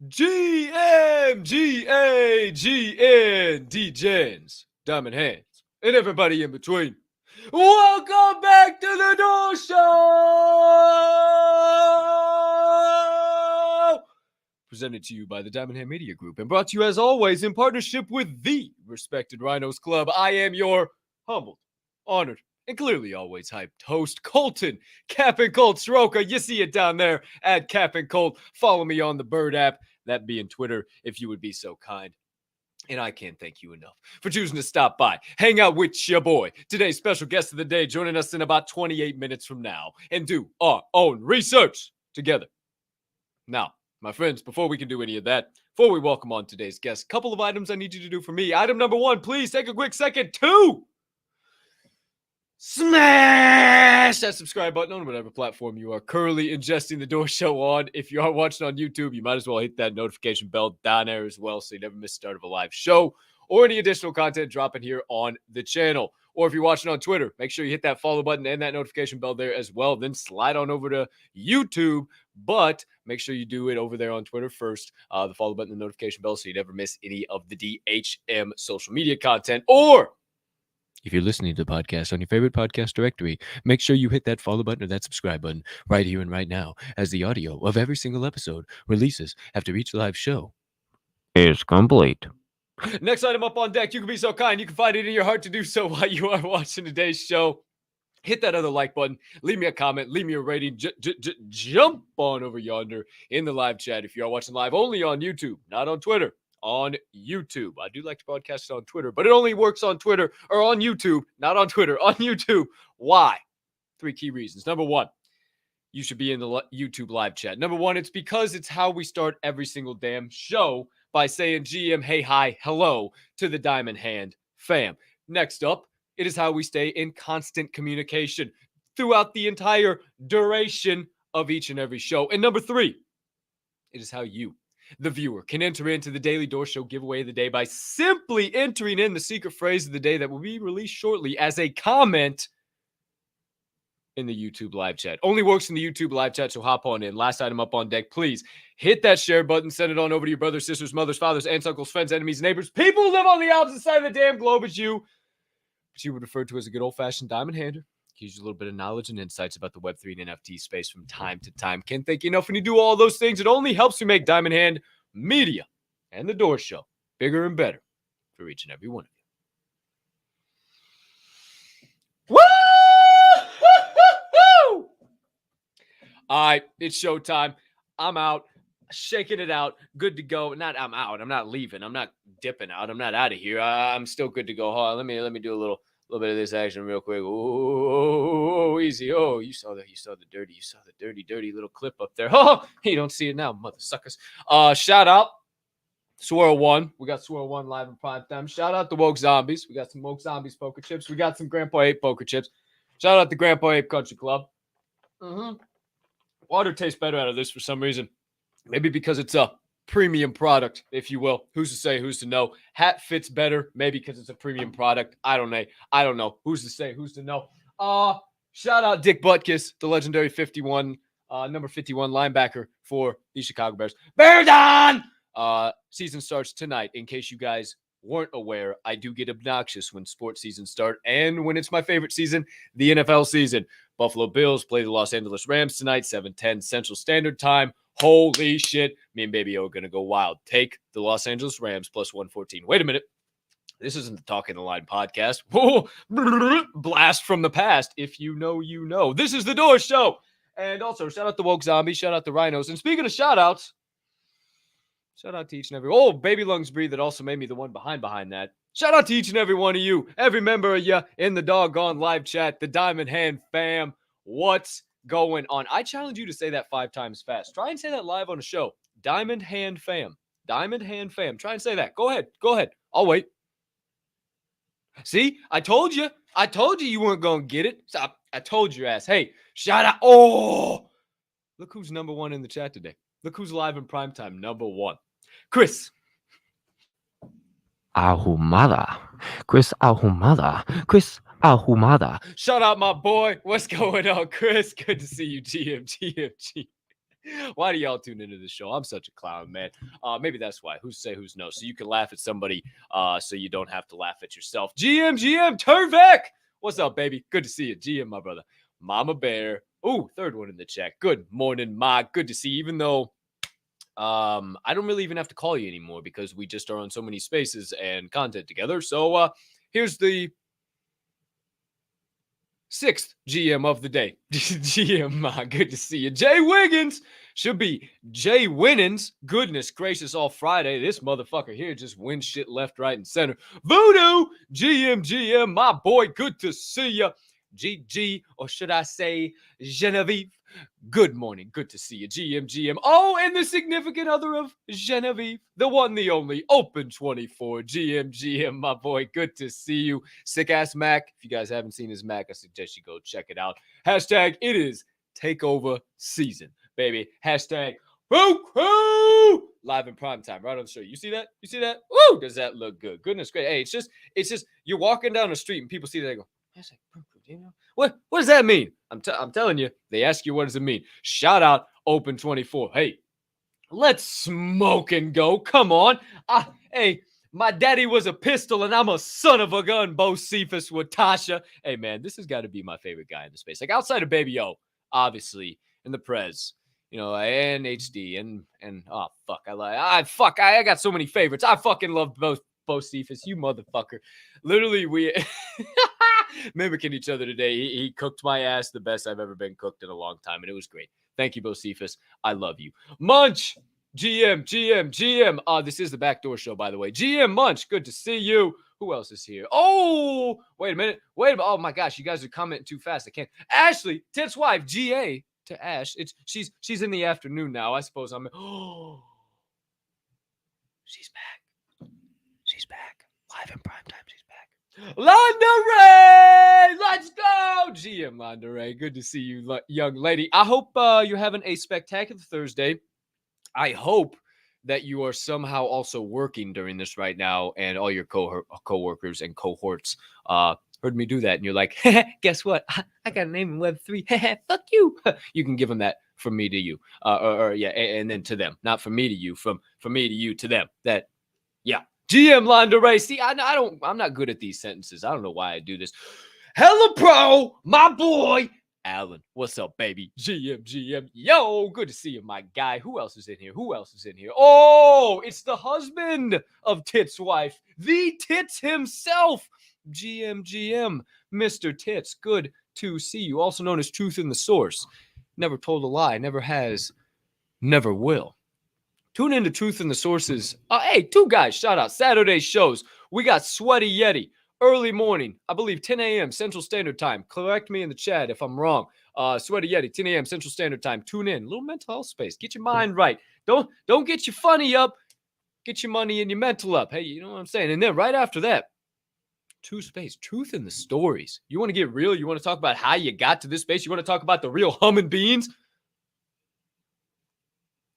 GMGAGN Degens, Diamond Hands, and everybody in between. Welcome back to the Door Show! Presented to you by the Diamond Hand Media Group and brought to you as always in partnership with the respected Rhinos Club. I am your humbled, honored, and clearly always hyped host, Colton, Cap and Colt Soroka. You see it down there at Cap and Colt. Follow me on the Bird app, that being Twitter, if you would be so kind. And I can't thank you enough for choosing to stop by, hang out with your boy. Today's special guest of the day joining us in about 28 minutes from now and do our own research together. Now, my friends, before we can do any of that, before we welcome on today's guest, a couple of items I need you to do for me. Item number one, please take a quick second to smash that subscribe button on whatever platform you are currently ingesting the Door Show on. If you are watching on YouTube, you might as well hit that notification bell down there as well so you never miss the start of a live show or any additional content dropping here on the channel. Or if you're watching on Twitter, make sure you hit that follow button and that notification bell there as well. Then slide on over to YouTube, but make sure you do it over there on Twitter first, the follow button and the notification bell so you never miss any of the DHM social media content. Or if you're listening to the podcast on your favorite podcast directory, make sure you hit that follow button or that subscribe button right here and right now as the audio of every single episode releases after each live show is complete. Next item up on deck, you can be so kind, you can find it in your heart to do so while you are watching today's show. Hit that other like button, leave me a comment, leave me a rating, jump on over yonder in the live chat if you are watching live only on YouTube, not on Twitter. On YouTube. I do like to broadcast it on Twitter, but it only works on Twitter or on YouTube, not on Twitter, on YouTube. Why? 3 key reasons. Number one, you should be in the YouTube live chat. Number one, it's because it's how we start every single damn show by saying GM, hey, hi, hello to the Diamond Hand fam. Next up, it is how we stay in constant communication throughout the entire duration of each and every show. And number 3, it is how you, the viewer, can enter into the Daily Door Show giveaway of the day by simply entering in the secret phrase of the day that will be released shortly as a comment in the YouTube live chat. Only works in the YouTube live chat, so hop on in. Last item up on deck, please hit that share button. Send it on over to your brothers, sisters, mothers, fathers, aunts, uncles, friends, enemies, neighbors, people who live on the opposite side of the damn globe as you, but you would refer to as a good old-fashioned diamond hander. Gives you a little bit of knowledge and insights about the Web3 and NFT space from time to time. Can't thank you enough when you do all those things. It only helps you make Diamond Hand Media and the Door Show bigger and better for each and every one of you. Woo! All right, it's showtime. I'm out, shaking it out, good to go. I'm out. I'm not leaving. I'm not dipping out. I'm not out of here. I'm still good to go. Hold on, let me do a little bit of this action real quick. Oh, easy. Oh, you saw the dirty little clip up there. Oh, you don't see it now, mother suckers. Shout out Swirl One. We got Swirl One live in prime time. Shout out the Woke Zombies. We got some Woke Zombies poker chips. We got some Grandpa Ape poker chips. Shout out the Grandpa Ape Country Club. Water tastes better out of this for some reason. Maybe because it's a premium product, if you will. Who's to say? Who's to know? Hat fits better, maybe because it's a premium product. I don't know. Who's to say? Who's to know? Shout out Dick Butkus, the legendary number 51 linebacker for the Chicago Bears. Bears on! Season starts tonight. In case you guys weren't aware, I do get obnoxious when sports seasons start, and when it's my favorite season, the NFL season. Buffalo Bills play the Los Angeles Rams tonight, 7:10 Central Standard Time. Holy shit. Me and Baby O are going to go wild. Take the Los Angeles Rams plus 114. Wait a minute. This isn't the Talking the Line podcast. Whoa, blast from the past. If you know, you know. This is the Door Show. And also, shout out the Woke Zombies. Shout out the Rhinos. And speaking of shout outs, shout out to each and every. Oh, Baby Lungs Breathe that also made me the one behind that. Shout out to each and every one of you. Every member of you in the doggone live chat. The Diamond Hand fam. What's going on? I challenge you to say that 5 times fast. Try and say that live on a show. Diamond Hand fam. Diamond Hand fam. Try and say that. Go ahead. I'll wait. See, I told you you weren't going to get it. So I told your ass. Hey, shout out. Oh, look who's number 1 in the chat today. Look who's live in primetime. Number 1. Chris. Ahumada. Chris Ahumada. Chris Ahumada. Shout out my boy. What's going on, Chris? Good to see you, GM. Why do y'all tune into the show? I'm such a clown, man. Maybe that's why. Who's say, who's no? So you can laugh at somebody, so you don't have to laugh at yourself. GM, Turvek. What's up, baby? Good to see you. GM, my brother. Mama Bear. Ooh, third one in the chat. Good morning, Ma. Good to see you. Even though I don't really even have to call you anymore because we just are on so many spaces and content together. So here's the sixth GM of the day. GM, good to see you. Jay Wiggins should be Jay Winnins. Goodness gracious, all Friday. This motherfucker here just wins shit left, right, and center. Voodoo, GM, my boy, good to see you. GG, or should I say Genevieve? Good morning. Good to see you. GM. Oh, and the significant other of Genevieve, the one, the only, Open 24. GM, my boy. Good to see you. Sick ass Mac. If you guys haven't seen his Mac, I suggest you go check it out. Hashtag it is takeover season, baby. Hashtag Woo! Live in prime time, right on the show. You see that? Woo! Does that look good? Goodness great. Hey, it's just you're walking down the street and people see that, they go, what does that mean? I'm telling you, they ask you, what does it mean? Shout out Open 24. Hey, let's smoke and go. Come on. Hey, my daddy was a pistol and I'm a son of a gun. Bo Cephas with Tasha. Hey, man, this has got to be my favorite guy in the space. Like outside of Baby O, obviously, and the Prez, you know, and HD and oh fuck, I got so many favorites. I fucking love both. Bo Cephas, you motherfucker. Literally, we mimicking each other today. He cooked my ass the best I've ever been cooked in a long time, and it was great. Thank you, Bo Cephas. I love you. Munch, GM. This is the Backdoor Show, by the way. GM Munch, good to see you. Who else is here? Oh, wait a minute. Oh my gosh, you guys are commenting too fast. I can't. Ashley, Tit's wife, GA to Ash. She's in the afternoon now. I suppose I'm. Oh, she's back. She's back. Live in prime time. She's back. Londa Ray! Let's go! GM Londa Ray. Good to see you, young lady. I hope you're having a spectacular Thursday. I hope that you are somehow also working during this right now and all your co-workers and cohorts heard me do that. And you're like, guess what? I got a name in Web3. Fuck you. You can give them that from me to you. Yeah, and then to them. Not from me to you, from me to you to them. That, yeah. GM Londa Ray. See, I'm not good at these sentences. I don't know why I do this. Hella Pro, my boy, Alan. What's up, baby? GM. Yo, good to see you, my guy. Who else is in here? Oh, it's the husband of Tit's wife, the Tits himself. GM, Mr. Tits. Good to see you. Also known as Truth in the Source. Never told a lie, never has, never will. Tune into Truth in the Sources. Hey, two guys, shout out. Saturday shows. We got Sweaty Yeti. Early morning, I believe 10 a.m. Central Standard Time. Correct me in the chat if I'm wrong. Sweaty Yeti, 10 a.m. Central Standard Time. Tune in. Little mental health space. Get your mind right. Don't get your funny up. Get your money and your mental up. Hey, you know what I'm saying? And then right after that, Truth in the Stories. You want to get real? You want to talk about how you got to this space? You want to talk about the real humming beans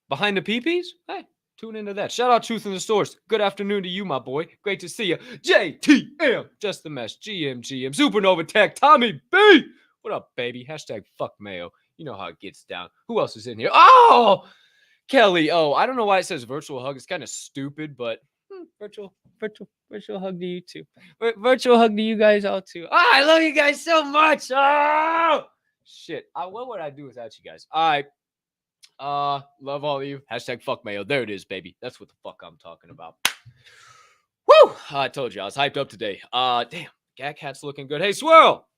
behind the peepees? Hey, tune into that. Shout out Truth in the Source. Good afternoon to you, my boy. Great to see you. JTM, Just the Mesh, GM, Supernova Tech, Tommy B. What up, baby? Hashtag fuck Mayo. You know how it gets down. Who else is in here? Oh, Kelly. Oh, I don't know why it says virtual hug. It's kind of stupid, but virtual hug to you too. Virtual hug to you guys all too. Oh, I love you guys so much. Oh, shit. What would I do without you guys? All right. Love all of you. Hashtag fuck Mayo. There it is, baby. That's what the fuck I'm talking about. Woo! I told you I was hyped up today. Damn. Gak Hat's looking good. Hey, Swirl.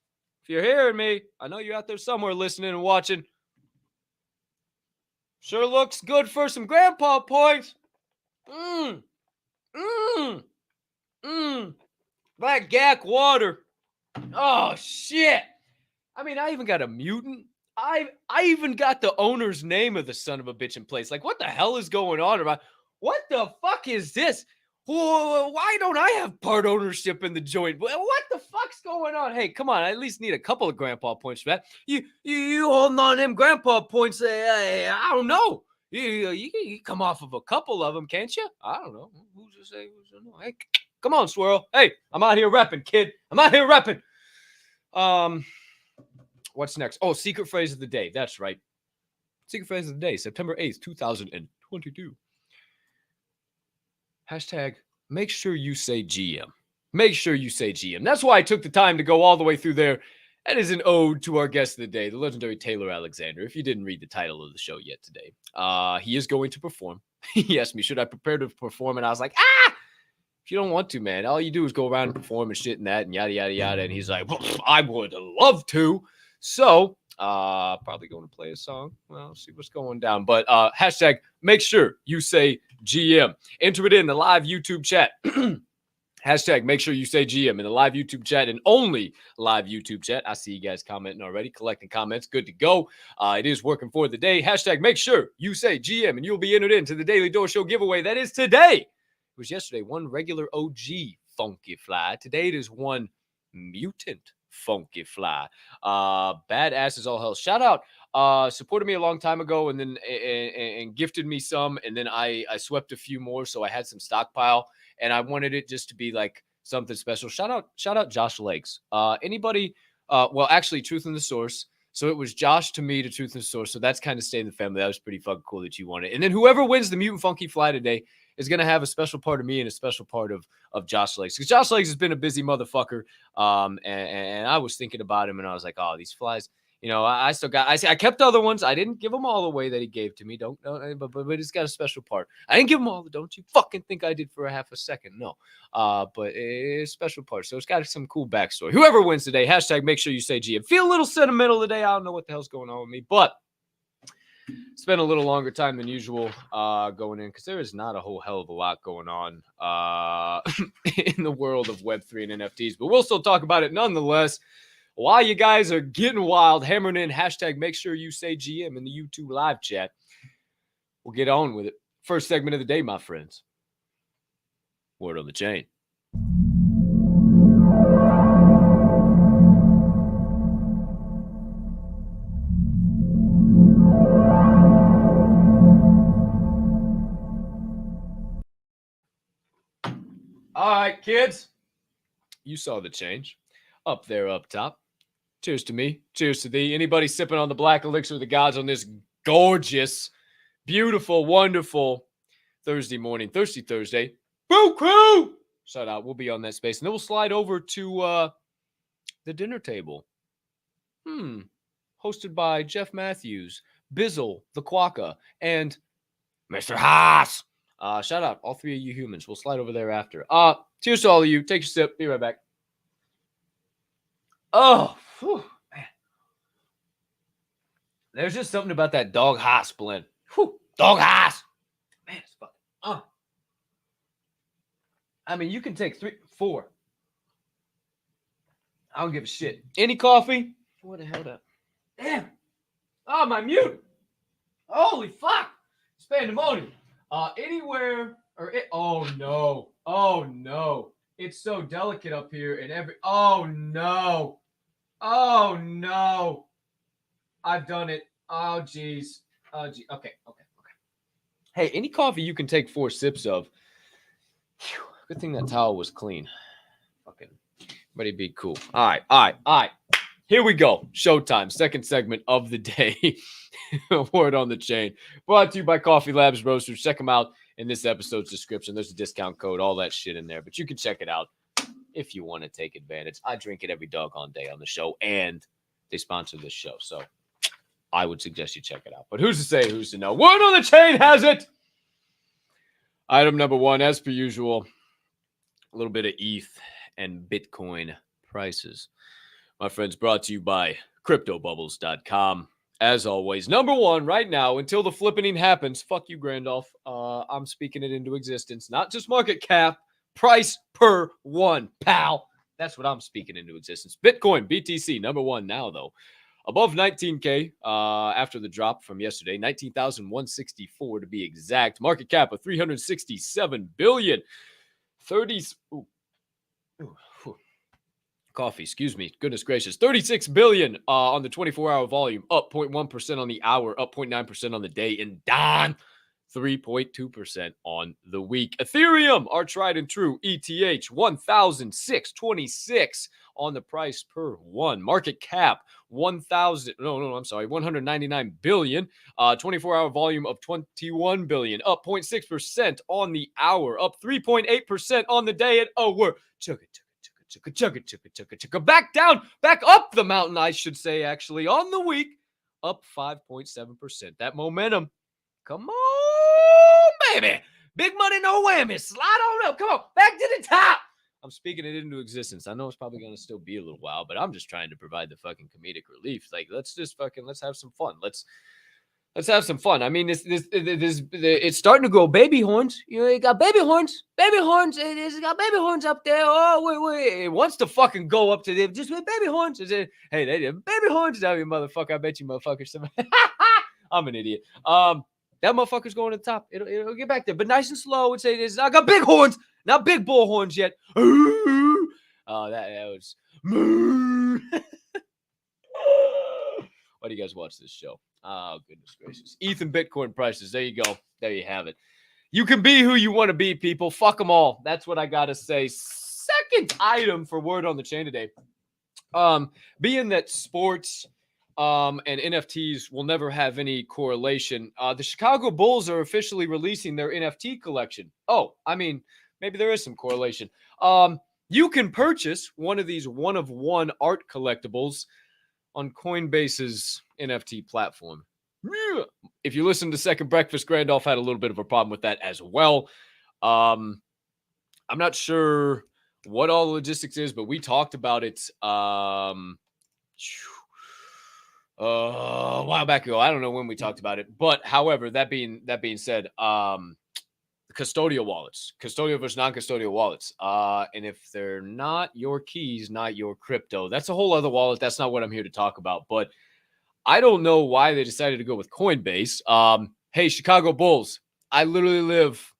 If you're hearing me, I know you're out there somewhere listening and watching. Sure looks good for some grandpa points. That Gak water. Oh, shit. I mean, I even got a mutant. I even got the owner's name of the son of a bitch in place. Like, what the hell is going on about? What the fuck is this? Why don't I have part ownership in the joint? What the fuck's going on? Hey, come on. I at least need a couple of grandpa points for that. You holding on them grandpa points? I don't know. You come off of a couple of them, can't you? I don't know. Who's to say? Hey, come on, Swirl. Hey, I'm out here repping, kid. I'm out here repping. What's next? Oh, secret phrase of the day. That's right. Secret phrase of the day, September 8th, 2022. Hashtag, make sure you say GM. Make sure you say GM. That's why I took the time to go all the way through there. That is an ode to our guest of the day, the legendary Taylor Alexander. If you didn't read the title of the show yet today, he is going to perform. He asked me, should I prepare to perform? And I was like, if you don't want to, man, all you do is go around and perform and shit and that and yada, yada, yada. And he's like, well, I would love to. So probably going to play a song. Well, see what's going down. But hashtag, make sure you say GM. Enter it in the live YouTube chat. Hashtag, make sure you say GM in the live YouTube chat and only live YouTube chat. I see you guys commenting already, collecting comments. Good to go. It is working for the day. Hashtag, make sure you say GM and you'll be entered into the Daily Door Show giveaway. That is today. It was yesterday, one regular OG Funky Fly. Today it is one mutant Funky Fly. Badass as all hell. Shout out. Supported me a long time ago and then and gifted me some. And then I swept a few more. So I had some stockpile. And I wanted it just to be like something special. Shout out Josh Lakes. Anybody, well, actually, Truth in the Source. So it was Josh to me to Truth in the Source. So that's kind of staying in the family. That was pretty fucking cool that you wanted. And then whoever wins the Mutant Funky Fly today is going to have a special part of me and a special part of Josh Lakes. Because Josh Lakes has been a busy motherfucker. And I was thinking about him and I was like, oh, these flies. You know, I kept other ones. I didn't give them all away that he gave to me. But it's got a special part. I didn't give them all. Don't you fucking think I did for a half a second? No. But it's a special part. So it's got some cool backstory. Whoever wins today, hashtag make sure you say GM. Feel a little sentimental today. I don't know what the hell's going on with me, but spent a little longer time than usual going in because there is not a whole hell of a lot going on in the world of Web3 and NFTs. But we'll still talk about it nonetheless. While you guys are getting wild, hammering in hashtag make sure you say GM in the YouTube live chat, we'll get on with it. First segment of the day, my friends. Word on the chain. All right, kids. You saw the change. Up there, up top. Cheers to me. Cheers to thee. Anybody sipping on the black elixir of the gods on this gorgeous, beautiful, wonderful Thursday morning, Thirsty Thursday. Boo crew! Shout out. We'll be on that space. And then we'll slide over to the dinner table. Hosted by Jeff Matthews, Bizzle, the Quokka, and Mr. Haas. Shout out. All three of you humans. We'll slide over there after. Cheers to all of you. Take your sip. Be right back. Oh, whew, man. There's just something about that Dog Haas blend. Whew, Dog Haas. Man, it's fucking. I mean, you can take 3, 4. I don't give a shit. Any coffee? What the hell? Damn. Oh, my mute. Holy fuck. It's pandemonium. Anywhere or oh no. Oh no. It's so delicate up here and oh no. Oh no. I've done it. Oh geez. Oh gee. Okay. Hey, any coffee you can take 4 sips of. Whew, good thing that towel was clean. Fucking everybody be cool. All right. Here we go. Showtime. Second segment of the day. Word on the chain. Brought to you by Coffee Labs Roasters. Check them out in this episode's description. There's a discount code, all that shit in there. But you can check it out if you want to take advantage. I drink it every doggone day on the show, and they sponsor this show. So I would suggest you check it out. But who's to say, who's to know? Word on the chain has it. Item number 1, as per usual, a little bit of ETH and Bitcoin prices. My friends, brought to you by CryptoBubbles.com. As always, number 1 right now, until the flippening happens, fuck you, Grandolph. I'm speaking it into existence. Not just market cap, price per one, pal. That's what I'm speaking into existence. Bitcoin, BTC, number 1 now, though. Above 19K after the drop from yesterday, 19,164 to be exact. Market cap of 367 billion. 30s. Coffee, excuse me. Goodness gracious. 36 billion on the 24-hour volume, up 0.1% on the hour, up 0.9% on the day. And Don, 3.2% on the week. Ethereum, our tried and true ETH, 1,626 on the price per one. Market cap, 199 billion. 24-hour volume of 21 billion, up 0.6% on the hour, up 3.8% on the day. And we're chugga, back down, back up the mountain, I should say, actually, on the week, up 5.7%. That momentum, come on, baby. Big money, no whammy. Slide on up. Come on, back to the top. I'm speaking it into existence. I know it's probably going to still be a little while, but I'm just trying to provide the fucking comedic relief. Like, let's have some fun. Let's have some fun. I mean, it's starting to grow baby horns. You know, it got baby horns. It's got baby horns up there. Oh, wait. It wants to fucking go up to them. Just with baby horns. Hey, they have baby horns down here, motherfucker. I bet you motherfuckers. I'm an idiot. That motherfucker's going to the top. It'll get back there, but nice and slow. It's I got big horns, not big bull horns yet. Oh, that was. Why do you guys watch this show? Oh, goodness gracious. Ethan Bitcoin prices. There you go. There you have it. You can be who you want to be, people. Fuck them all. That's what I got to say. Second item for Word on the Chain today. Being that sports and NFTs will never have any correlation, the Chicago Bulls are officially releasing their NFT collection. Oh, I mean, maybe there is some correlation. You can purchase one of these one-of-one art collectibles on Coinbase's NFT platform. If you listen to Second Breakfast, Randolph had a little bit of a problem with that as well. I'm not sure what all the logistics is, but we talked about it a while back ago. I don't know when we talked about it, but however, that being said, custodial wallets, custodial versus non-custodial wallets. And if they're not your keys, not your crypto, that's a whole other wallet. That's not what I'm here to talk about. But I don't know why they decided to go with Coinbase. Hey, Chicago Bulls, I literally live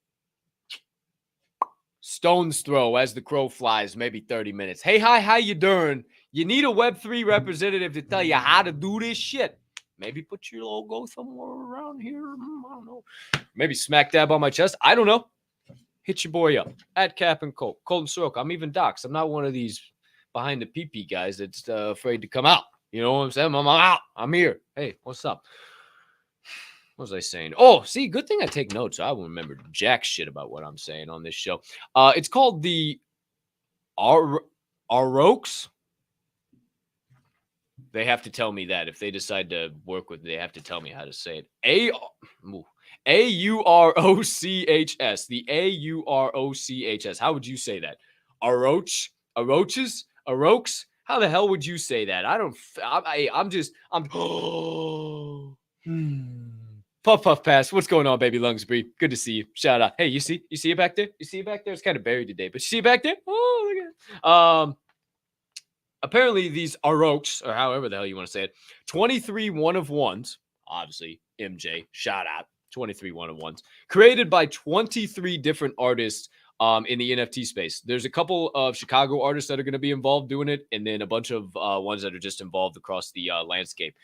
stone's throw as the crow flies, maybe 30 minutes. Hey, hi, how you doing? You need a Web3 representative to tell you how to do this shit. Maybe put your logo somewhere around here. I don't know. Maybe smack dab on my chest. I don't know. Hit your boy up at Cap and Colt. Colton Soroka. I'm even doxxed. I'm not one of these behind the pee guys that's afraid to come out. You know what I'm saying? I'm out. I'm here. Hey, what's up? What was I saying? Oh, see, good thing I take notes. I will remember jack shit about what I'm saying on this show. It's called the Arox. They have to tell me that. If they decide to work with me, they have to tell me how to say it. A-U-R-O-C-H-S. The A-U-R-O-C-H-S. How would you say that? Aroch? Aroches? Arox? How the hell would you say that? Puff pass. What's going on, baby Lungsbury? Good to see you. Shout out. Hey, you see it back there? You see it back there? It's kind of buried today, but you see it back there? Oh, look at it. Apparently these Arox, or however the hell you want to say it, 23 one-of-ones, obviously MJ, shout out, 23 one-of-ones, created by 23 different artists in the NFT space. There's a couple of Chicago artists that are going to be involved doing it, and then a bunch of ones that are just involved across the landscape.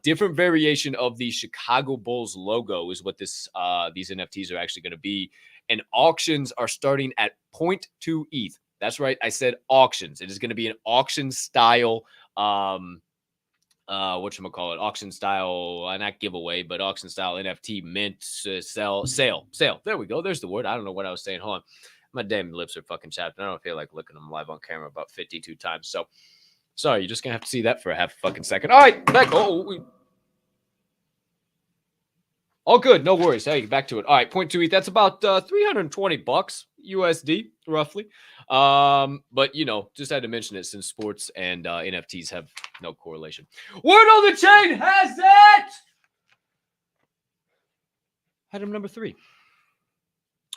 Different variation of the Chicago Bulls logo is what these NFTs are actually going to be, and auctions are starting at 0.2 ETH. That's right. I said auctions. It is going to be an auction style, whatchamacallit, auction style, not giveaway, but auction style NFT mint, sale. There we go. There's the word. I don't know what I was saying. Hold on. My damn lips are fucking chapped. I don't feel like looking them live on camera about 52 times. So sorry, you're just going to have to see that for a half a fucking second. All right. Back. All good. No worries. Hey, back to it. All right. 0.2 ETH. That's about $320 USD, roughly. But just had to mention it since sports and NFTs have no correlation. Word on the Chain has it. Item number 3.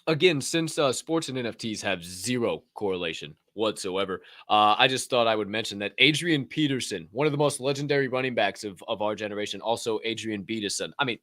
Again, since sports and NFTs have zero correlation whatsoever, I just thought I would mention that Adrian Peterson, one of the most legendary running backs of our generation, also Adrian Peterson. I mean,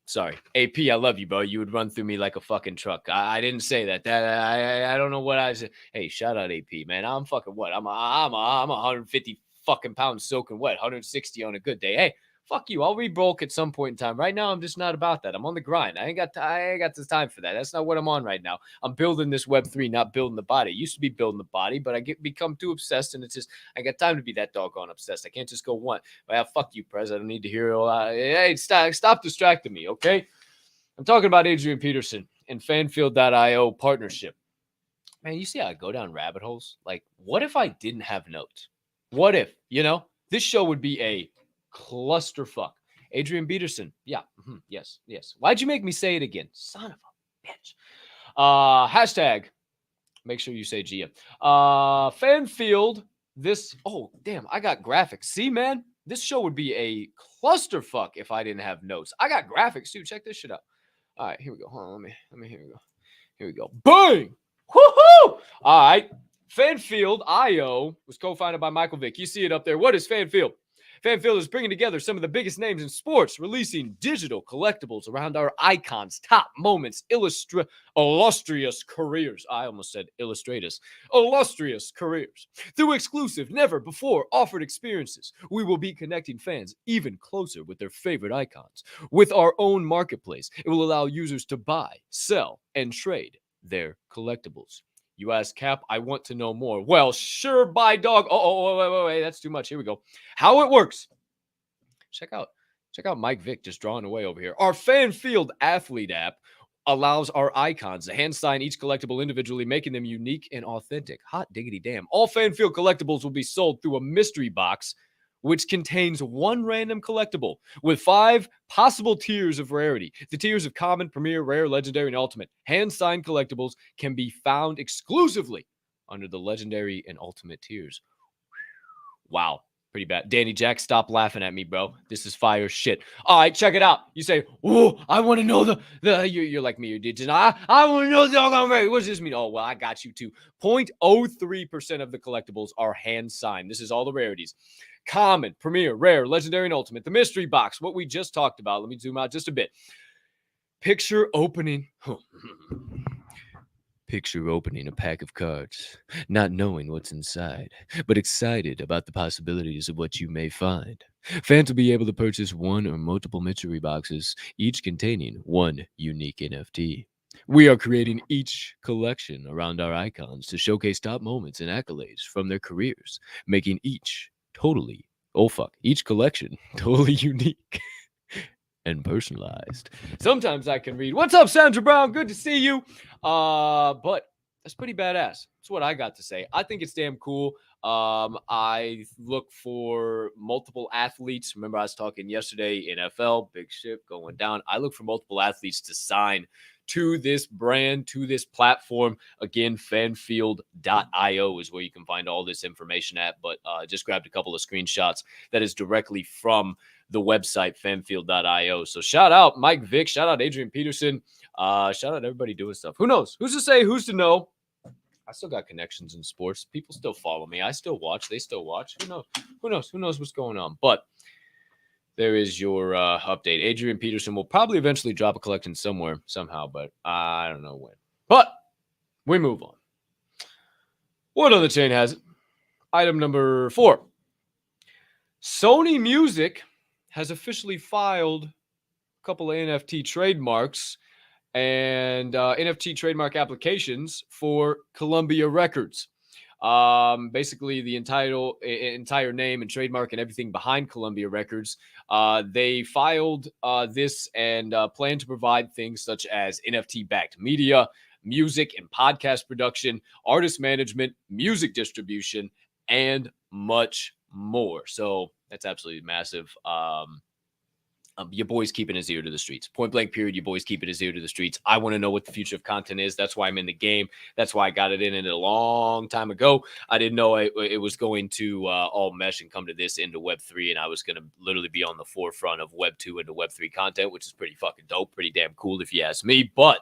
sorry, AP, I love you, bro. You would run through me like a fucking truck. I didn't say that. I don't know what I said. Hey, shout out AP, man. I'm fucking what? I'm 150 fucking pounds soaking wet, 160 on a good day. Hey, Fuck you. I'll read bulk at some point in time. Right now, I'm just not about that. I'm on the grind. I ain't got the time for that. That's not what I'm on right now. I'm building this Web3, not building the body. It used to be building the body, but I become too obsessed, and it's just I got time to be that doggone obsessed. I can't just go one. Well, fuck you, Prez. I don't need to hear all that. Hey, stop distracting me, okay? I'm talking about Adrian Peterson and Fanfield.io partnership. Man, you see how I go down rabbit holes? Like, what if I didn't have notes? What if, this show would be a clusterfuck. Adrian Peterson. Yeah. Yes. Why'd you make me say it again? Son of a bitch. Hashtag. Make sure you say GM. Fanfield. This. Oh, damn. I got graphics. See, man? This show would be a clusterfuck if I didn't have notes. I got graphics, too. Check this shit out. All right. Here we go. Hold on. Let me. Here we go. Here we go. Bang! Woohoo! All right. Fanfield.io was co-founded by Michael Vick. You see it up there. What is Fanfield? Fanfield is bringing together some of the biggest names in sports, releasing digital collectibles around our icons, top moments, illustrious careers. I almost said illustrators. Illustrious careers. Through exclusive, never-before-offered experiences, we will be connecting fans even closer with their favorite icons. With our own marketplace, it will allow users to buy, sell, and trade their collectibles. You ask, Cap, I want to know more. Well, sure, bye, dog. Wait, that's too much. Here we go. How it works. Check out Mike Vick just drawing away over here. Our Fanfield Athlete app allows our icons to hand sign each collectible individually, making them unique and authentic. Hot diggity damn. All Fanfield collectibles will be sold through a mystery box, which contains one random collectible with 5 possible tiers of rarity. The tiers of common, premier, rare, legendary, and ultimate. Hand-signed collectibles can be found exclusively under the legendary and ultimate tiers. Wow, pretty bad. Danny Jack, stop laughing at me, bro. This is fire shit. All right, check it out. You say, oh, I want to know you're like me, you're digital. I want to know the doggone rarity. What does this mean? Oh, well, I got you too. 0.03% of the collectibles are hand-signed. This is all the rarities. Common, premier, rare, legendary, and ultimate. The mystery box, what we just talked about. Let me zoom out just a bit. Picture opening a pack of cards, not knowing what's inside, but excited about the possibilities of what you may find. Fans will be able to purchase one or multiple mystery boxes, each containing one unique NFT. We are creating each collection around our icons to showcase top moments and accolades from their careers, making each collection totally unique and personalized. Sometimes I can read. What's up, Sandra Brown? Good to see you. But that's pretty badass. That's what I got to say. I think it's damn cool. I look for multiple athletes. Remember, I was talking yesterday, NFL, big ship going down. I look for multiple athletes to sign to this brand, to this platform. Again, fanfield.io is where you can find all this information at, but just grabbed a couple of screenshots that is directly from the website, fanfield.io. So shout out Mike Vick, shout out Adrian Peterson, shout out everybody doing stuff. Who knows? Who's to say? Who's to know? I still got connections in sports. People still follow me. I still watch. They still watch. Who knows? Who knows what's going on? But there is your update. Adrian Peterson will probably eventually drop a collection somewhere, somehow, but I don't know when. But we move on. What other chain has it? Item number 4. Sony Music has officially filed a couple of NFT trademarks and NFT trademark applications for Columbia Records. Basically the entire name and trademark and everything behind Columbia Records. They filed this and plan to provide things such as NFT-backed media, music and podcast production, artist management, music distribution, and much more. So that's absolutely massive. Your boy's keeping his ear to the streets. Point blank period. Your boy's keeping his ear to the streets. I want to know what the future of content is. That's why I'm in the game. That's why I got it in it a long time ago. I didn't know it was going to all mesh and come to this into Web3, and I was going to literally be on the forefront of Web2 into Web3 content, which is pretty fucking dope, pretty damn cool if you ask me. But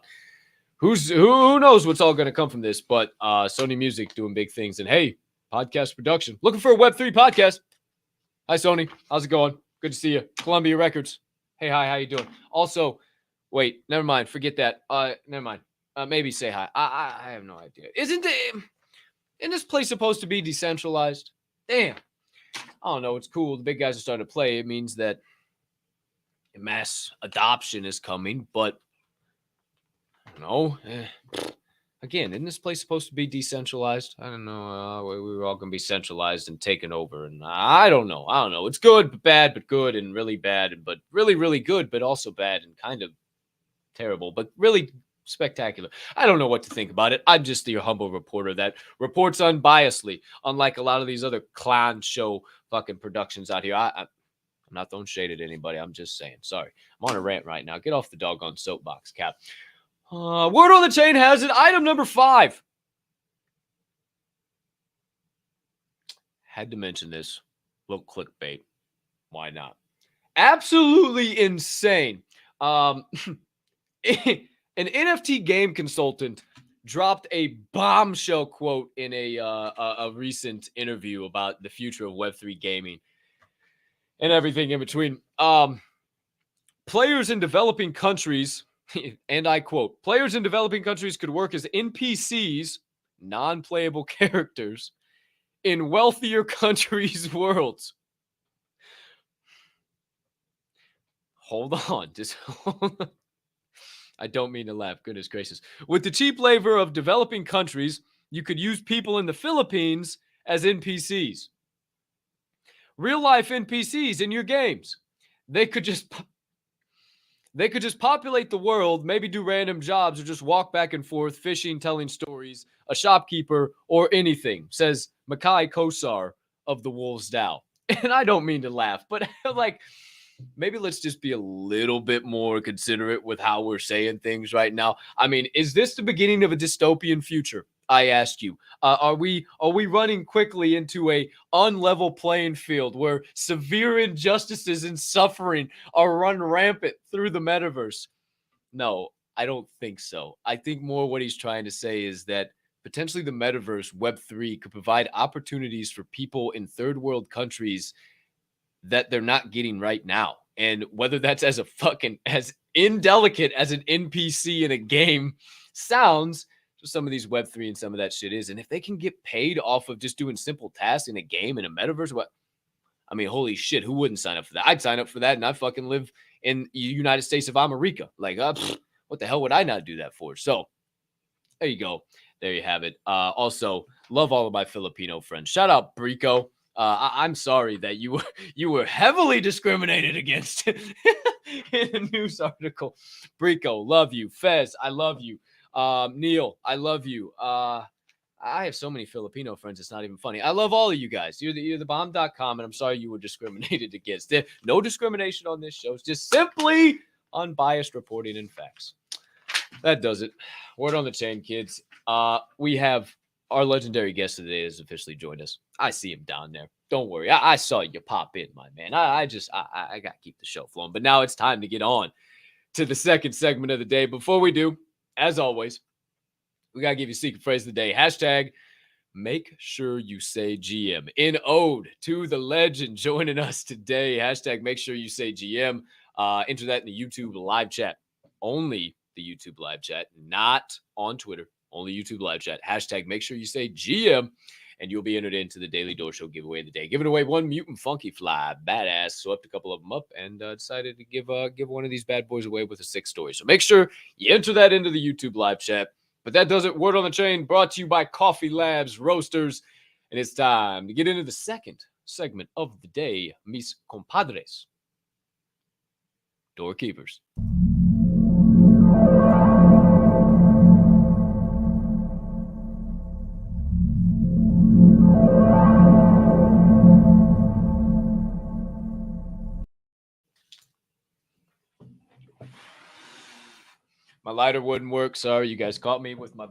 who knows what's all going to come from this? But Sony Music doing big things, and hey, podcast production. Looking for a Web3 podcast. Hi, Sony. How's it going? Good to see you. Columbia Records. Hey, hi, how you doing? Also, wait, never mind. Forget that. Never mind. Maybe say hi. I have no idea. Isn't this place supposed to be decentralized? Damn. I don't know. It's cool. The big guys are starting to play. It means that mass adoption is coming, but again, isn't this place supposed to be decentralized? I don't know. We were all going to be centralized and taken over, and I don't know. It's good, but bad, but good, and really bad, but really, really good, but also bad, and kind of terrible, but really spectacular. I don't know what to think about it. I'm just your humble reporter that reports unbiasedly, unlike a lot of these other clown show fucking productions out here. I'm not throwing shade at anybody. I'm just saying. Sorry. I'm on a rant right now. Get off the doggone soapbox, Cap. Word on the chain has it. Item number 5. Had to mention this. Little clickbait. Why not? Absolutely insane. An NFT game consultant dropped a bombshell quote in a recent interview about the future of Web3 gaming and everything in between. Players in developing countries, and I quote, players in developing countries could work as NPCs, non-playable characters, in wealthier countries' worlds. Hold on. Just hold on. I don't mean to laugh. Goodness gracious. With the cheap labor of developing countries, you could use people in the Philippines as NPCs. Real life NPCs in your games. They could just populate the world, maybe do random jobs or just walk back and forth, fishing, telling stories, a shopkeeper, or anything, says Makai Kosar of the Wolves DAO. And I don't mean to laugh, but like, maybe let's just be a little bit more considerate with how we're saying things right now. I mean, is this the beginning of a dystopian future? I ask you. Are we running quickly into a unlevel playing field where severe injustices and suffering are run rampant through the metaverse? No, I don't think so. I think more what he's trying to say is that potentially the metaverse, Web3, could provide opportunities for people in third world countries that they're not getting right now. And whether that's as indelicate as an NPC in a game sounds, so some of these Web3 and some of that shit is. And if they can get paid off of just doing simple tasks in a game, in a metaverse, holy shit, who wouldn't sign up for that? I'd sign up for that, and I fucking live in the United States of America. Like, what the hell would I not do that for? So there you go. There you have it. Also, love all of my Filipino friends. Shout out Brico. I'm sorry that you were heavily discriminated against in a news article. Brico, love you. Fez, I love you. Neil, I love you. I have so many Filipino friends, it's not even funny. I love all of you guys. You're the bomb.com, and I'm sorry you were discriminated against. No discrimination on this show. It's just simply unbiased reporting and facts. That does it. Word on the chain, kids. We have our legendary guest of the day has officially joined us. I see him down there. Don't worry. I saw you pop in, my man. I got to keep the show flowing. But now it's time to get on to the second segment of the day. Before we do, as always, we got to give you a secret phrase of the day. Hashtag make sure you say GM. In ode to the legend joining us today. Hashtag make sure you say GM. Enter that in the YouTube live chat. Only the YouTube live chat, not on Twitter. Only YouTube live chat. Hashtag make sure you say GM, and you'll be entered into the Daily Door Show giveaway of the day. Giving away one Mutant Funky Fly. Badass. Swept a couple of them up and decided to give one of these bad boys away with a 6 story. So make sure you enter that into the YouTube live chat. But that does it. Word on the chain brought to you by Coffee Labs Roasters. And it's time to get into the second segment of the day. Mis compadres. Doorkeepers. My lighter wouldn't work. Sorry, you guys caught me with my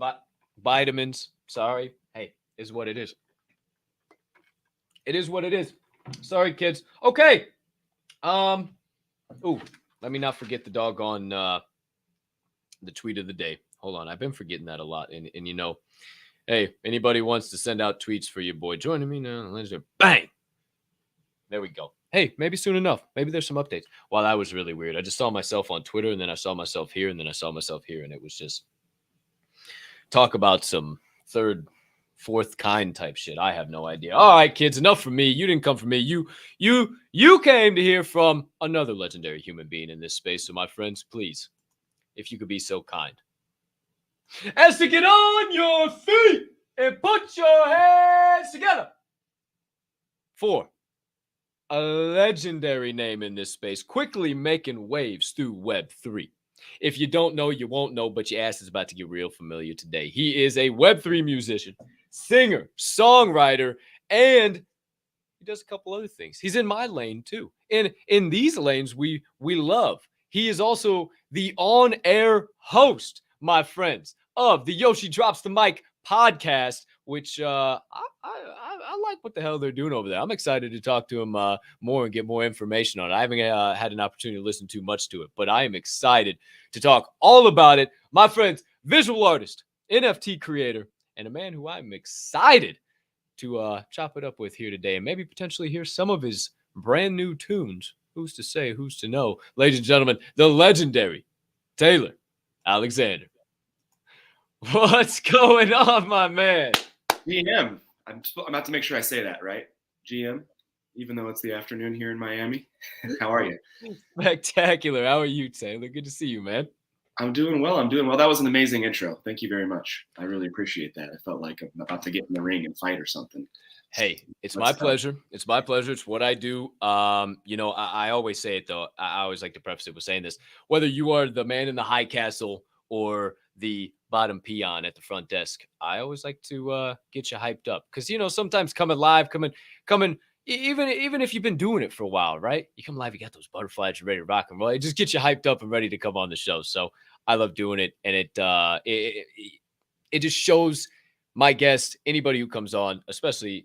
vitamins. Sorry. Hey, is what it is. It is what it is. Sorry, kids. Okay. Let me not forget the doggone the tweet of the day. Hold on. I've been forgetting that a lot. And you know, hey, anybody wants to send out tweets for your boy joining me now? Bang. There we go. Hey, maybe soon enough. Maybe there's some updates. Well, that was really weird. I just saw myself on Twitter, and then I saw myself here, and then I saw myself here, and it was just talk about some third fourth kind type shit. I have no idea. All right, kids, enough from me. You didn't come from me. You came to hear from another legendary human being in this space. So, my friends, please, if you could be so kind as to get on your feet and put your hands together for a legendary name in this space, quickly making waves through Web3. If you don't know, you won't know, but your ass is about to get real familiar today. He is a Web3 musician, singer, songwriter, and he does a couple other things. He's in my lane too. In these lanes we love. He is also the on-air host, my friends, of the Yoshi Drops the Mic podcast, which I like what the hell they're doing over there. I'm excited to talk to him more and get more information on it. I haven't had an opportunity to listen too much to it, but I am excited to talk all about it. My friends, visual artist, NFT creator, and a man who I'm excited to chop it up with here today and maybe potentially hear some of his brand new tunes. Who's to say, who's to know? Ladies and gentlemen, the legendary Taylor Alexander. What's going on, my man? GM. I'm about to make sure I say that right. GM, even though it's the afternoon here in Miami. How are you? Spectacular. How are you, Taylor? Good to see you, man. I'm doing well. That was an amazing intro. Thank you very much. I really appreciate that. I felt like I'm about to get in the ring and fight or something. Hey, it's my pleasure. It's my pleasure. It's what I do. I always say it, though. I always like to preface it with saying this. Whether you are the man in the high castle or the bottom peon at the front desk, I always like to get you hyped up. Because, sometimes coming live, even if you've been doing it for a while, right? You come live, you got those butterflies, you're ready to rock and roll. It just gets you hyped up and ready to come on the show. So I love doing it. And it just shows my guest, anybody who comes on, especially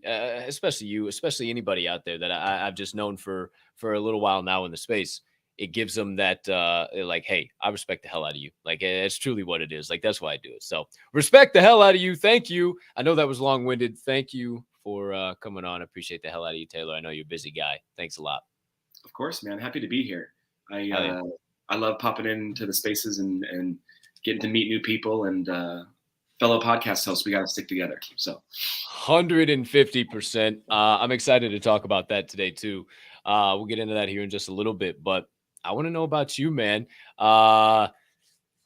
you, especially anybody out there that I've just known for a little while now in the space. It gives them that, hey, I respect the hell out of you. Like, it's truly what it is. Like, that's why I do it. So respect the hell out of you. Thank you. I know that was long-winded. Thank you for coming on. I appreciate the hell out of you, Taylor. I know you're a busy guy. Thanks a lot. Of course, man. Happy to be here. I love popping into the spaces and getting to meet new people and fellow podcast hosts. We got to stick together. So 150%. I'm excited to talk about that today, too. We'll get into that here in just a little bit, but I want to know about you, man.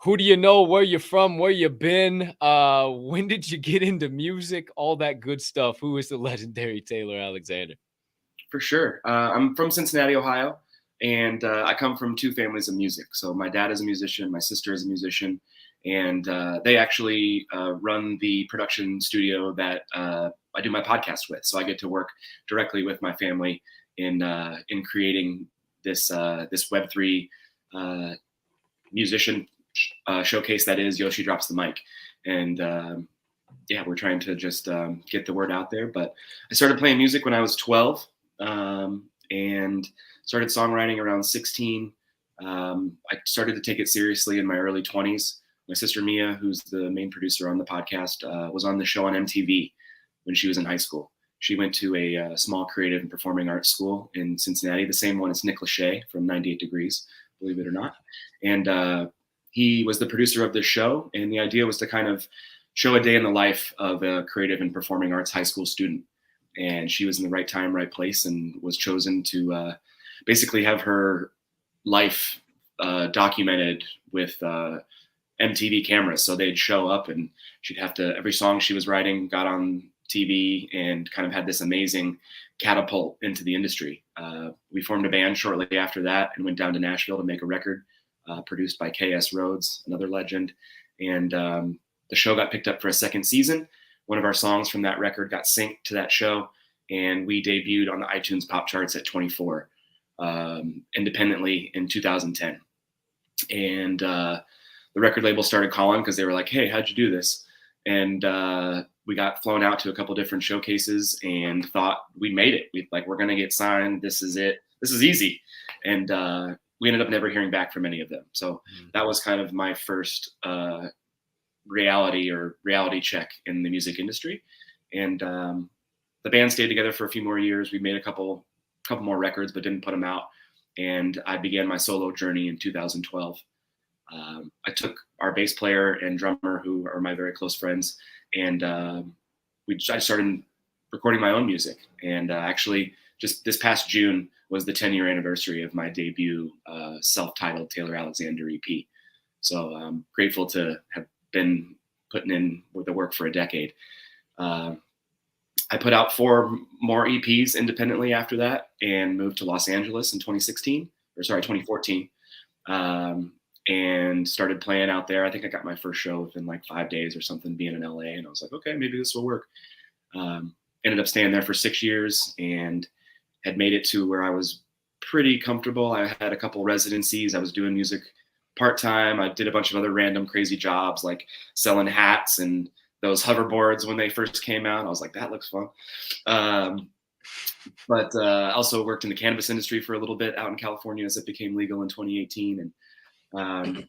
Who do you know? Where you from? Where you been? When did you get into music? All that good stuff. Who is the legendary Taylor Alexander? For sure. I'm from Cincinnati, Ohio, and I come from two families of music. So my dad is a musician, my sister is a musician, and they actually run the production studio that I do my podcast with. So I get to work directly with my family in creating this Web3 musician showcase that is Yoshi Drops the Mic. And we're trying to just get the word out there. But I started playing music when I was 12 and started songwriting around 16. I started to take it seriously in my early 20s. My sister Mia, who's the main producer on the podcast, was on the show on MTV when she was in high school. She went to a small creative and performing arts school in Cincinnati, the same one as Nick Lachey from 98 Degrees, believe it or not. And he was the producer of this show. And the idea was to kind of show a day in the life of a creative and performing arts high school student. And she was in the right time, right place, and was chosen to basically have her life documented with MTV cameras. So they'd show up and she'd have to, every song she was writing got on TV and kind of had this amazing catapult into the industry. We formed a band shortly after that and went down to Nashville to make a record produced by K.S. Rhodes, another legend. And the show got picked up for a second season. One of our songs from that record got synced to that show, and we debuted on the iTunes pop charts at 24 independently in 2010. And the record label started calling because they were like, hey, how'd you do this? And we got flown out to a couple different showcases and thought we made it. We're going to get signed. This is it. This is easy. And we ended up never hearing back from any of them. So that was kind of my first reality check in the music industry. And the band stayed together for a few more years. We made a couple more records, but didn't put them out. And I began my solo journey in 2012. I took our bass player and drummer, who are my very close friends, and I started recording my own music, and actually just this past June was the 10-year anniversary of my debut self-titled Taylor Alexander EP. So I'm grateful to have been putting in with the work for a decade. I put out 4 more EPs independently after that, and moved to Los Angeles in 2014, and started playing out there. I think I got my first show within like 5 days or something, being in LA, and I was like, okay, maybe this will work. Ended up staying there for 6 years and had made it to where I was pretty comfortable. I had a couple residencies. I was doing music part-time. I did a bunch of other random crazy jobs like selling hats and those hoverboards when they first came out. I was like, that looks fun. But also worked in the cannabis industry for a little bit out in California as it became legal in 2018. And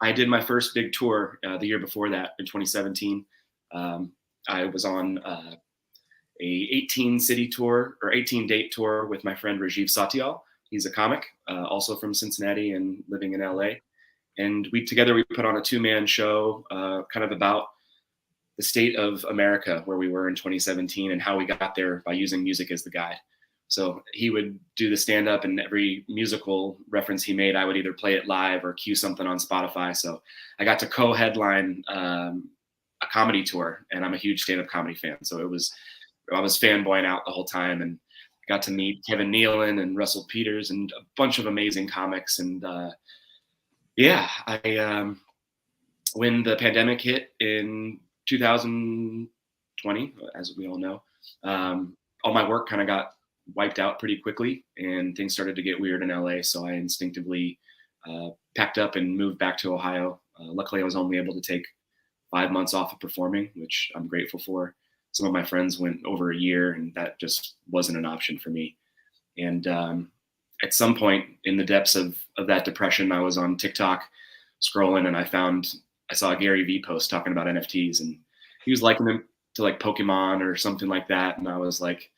I did my first big tour the year before that in 2017. I was on a 18-city tour or 18-date tour with my friend Rajiv Satyal. He's a comic, also from Cincinnati and living in LA. And we put on a 2-man show kind of about the state of America, where we were in 2017 and how we got there by using music as the guide. So he would do the stand-up, and every musical reference he made, I would either play it live or cue something on Spotify. So I got to co-headline a comedy tour, and I'm a huge stand-up comedy fan. So I was fanboying out the whole time, and got to meet Kevin Nealon and Russell Peters and a bunch of amazing comics. And when the pandemic hit in 2020, as we all know, all my work kind of got wiped out pretty quickly, and things started to get weird in LA. So I instinctively packed up and moved back to Ohio. Luckily, I was only able to take 5 months off of performing, which I'm grateful for. Some of my friends went over a year, and that just wasn't an option for me. And at some point in the depths of that depression, I was on TikTok scrolling, and I saw a Gary Vee post talking about NFTs, and he was likening them to like Pokemon or something like that. And I was like,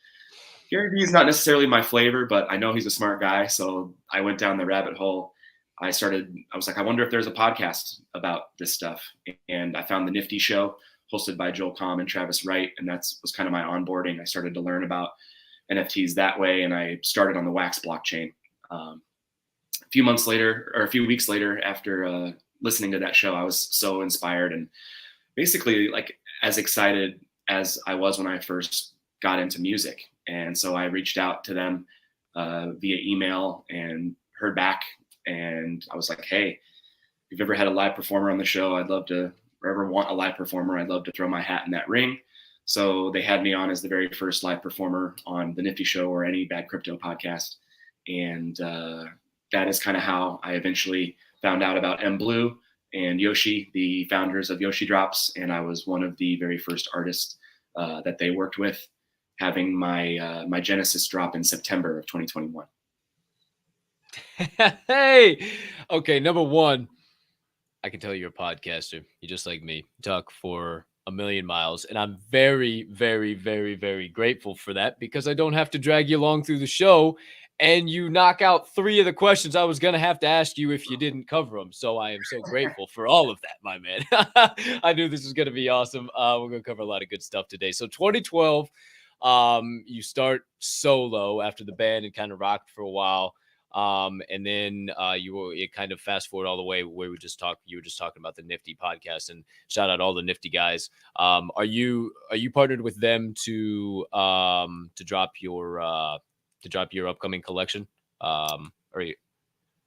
Gary Vee is not necessarily my flavor, but I know he's a smart guy. So I went down the rabbit hole. I was like, I wonder if there's a podcast about this stuff. And I found the Nifty Show, hosted by Joel Comm and Travis Wright. And was kind of my onboarding. I started to learn about NFTs that way. And I started on the Wax blockchain. A few weeks later, after listening to that show, I was so inspired and basically like as excited as I was when I first got into music. And so I reached out to them via email and heard back. And I was like, hey, if you've ever had a live performer on the show, or ever want a live performer, I'd love to throw my hat in that ring. So they had me on as the very first live performer on the Nifty Show or any Bad Crypto podcast. And that is kind of how I eventually found out about M Blue and Yoshi, the founders of Yoshi Drops. And I was one of the very first artists that they worked with, having my Genesis drop in September of 2021. Hey, okay. Number one, I can tell you're a podcaster. You're just like me. You talk for a million miles. And I'm very, very, very, very grateful for that, because I don't have to drag you along through the show, and you knock out 3 of the questions I was going to have to ask you if you didn't cover them. So I am so grateful for all of that, my man. I knew this was going to be awesome. We're going to cover a lot of good stuff today. So 2012, you start solo after the band and kind of rocked for a while. And then it kind of fast forward all the way where you were just talking about the Nifty podcast, and shout out all the Nifty guys. Are you partnered with them to drop your upcoming collection?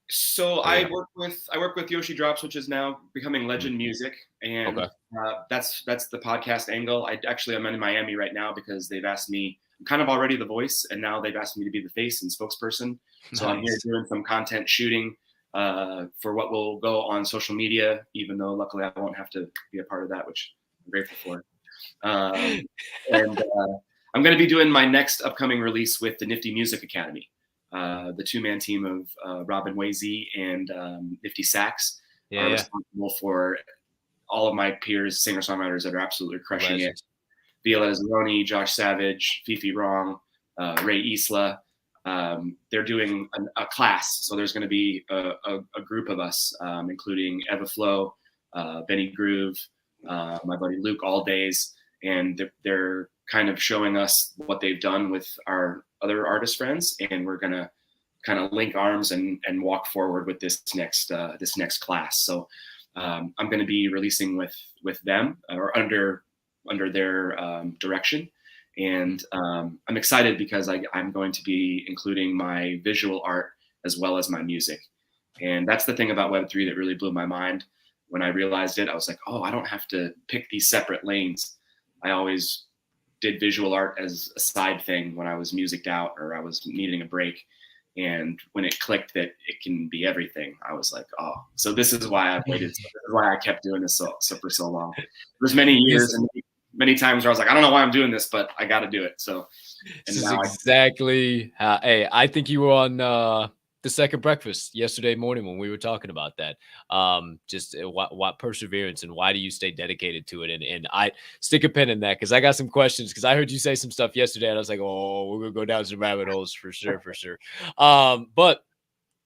So I work with Yoshi Drops, which is now becoming Legend Music, and Okay. That's the podcast angle. I'm in Miami right now because they've asked me. I'm kind of already the voice, and now they've asked me to be the face and spokesperson. So I'm here doing some content shooting for what will go on social media, even though luckily I won't have to be a part of that, which I'm grateful for. And I'm going to be doing my next upcoming release with the Nifty Music Academy, the 2-man team of Robin Wazy and Nifty Sax are responsible for all of my peers, singer-songwriters that are absolutely crushing it. Violetta Zeroni, Josh Savage, Fifi Wrong, Ray Isla. They're doing a class. So there's going to be a group of us, including Eva Flo, Benny Groove, my buddy Luke Alldays, and they're kind of showing us what they've done with our other artist friends, and we're gonna kind of link arms and walk forward with this next class. So I'm going to be releasing with them, or under their direction, and I'm excited because I'm going to be including my visual art as well as my music. And that's the thing about Web3 that really blew my mind. When I realized it, I was like, oh, I don't have to pick these separate lanes. I always did visual art as a side thing when I was musiced out or I was needing a break. And when it clicked that it can be everything, I was like, oh, so this is why I've waited. This is why I kept doing this for so long. There's many years and many times where I was like, I don't know why I'm doing this, but I got to do it. So this is exactly how, hey, I think you were on the second breakfast yesterday morning when we were talking about that. Just what perseverance and why do you stay dedicated to it? And I stick a pin in that because I got some questions, because I heard you say some stuff yesterday and I was like, oh, we're gonna go down some rabbit holes for sure. But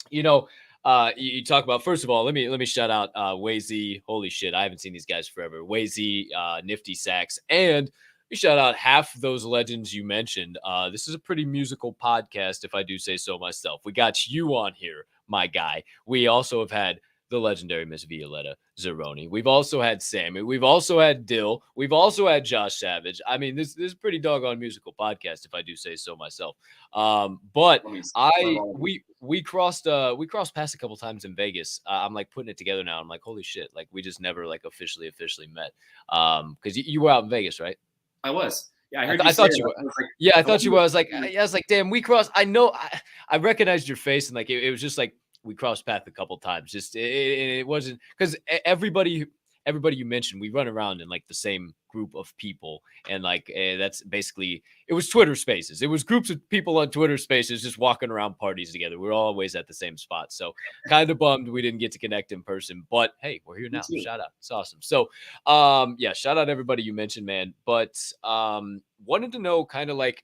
you know, you talk about, first of all, let me shout out Wazy. Holy shit, I haven't seen these guys forever. Wazy, Nifty Sax, and you shout out half those legends you mentioned. This is a pretty musical podcast, if I do say so myself. We got you on here, my guy. We also have had the legendary Miss Violetta Zeroni. We've also had Sammy. We've also had Dill. We've also had Josh Savage. I mean, this is a pretty doggone musical podcast, if I do say so myself. But we crossed paths a couple times in Vegas. I'm like putting it together now. I'm like, holy shit! Like we just never like officially met. Because you were out in Vegas, right? I was. Yeah, I heard I thought you were. Yeah, I thought you were. I was like, damn, we crossed. I know. I recognized your face, and like it was just like we crossed paths a couple times. Just it wasn't because everybody you mentioned, we run around in like the same group of people, and like that's basically, it was Twitter Spaces. It was groups of people on Twitter Spaces just walking around parties together. We're always at the same spot. So kind of bummed we didn't get to connect in person, but hey, we're here now. Shout out. It's awesome. So yeah, shout out everybody you mentioned, man. But wanted to know, kind of like,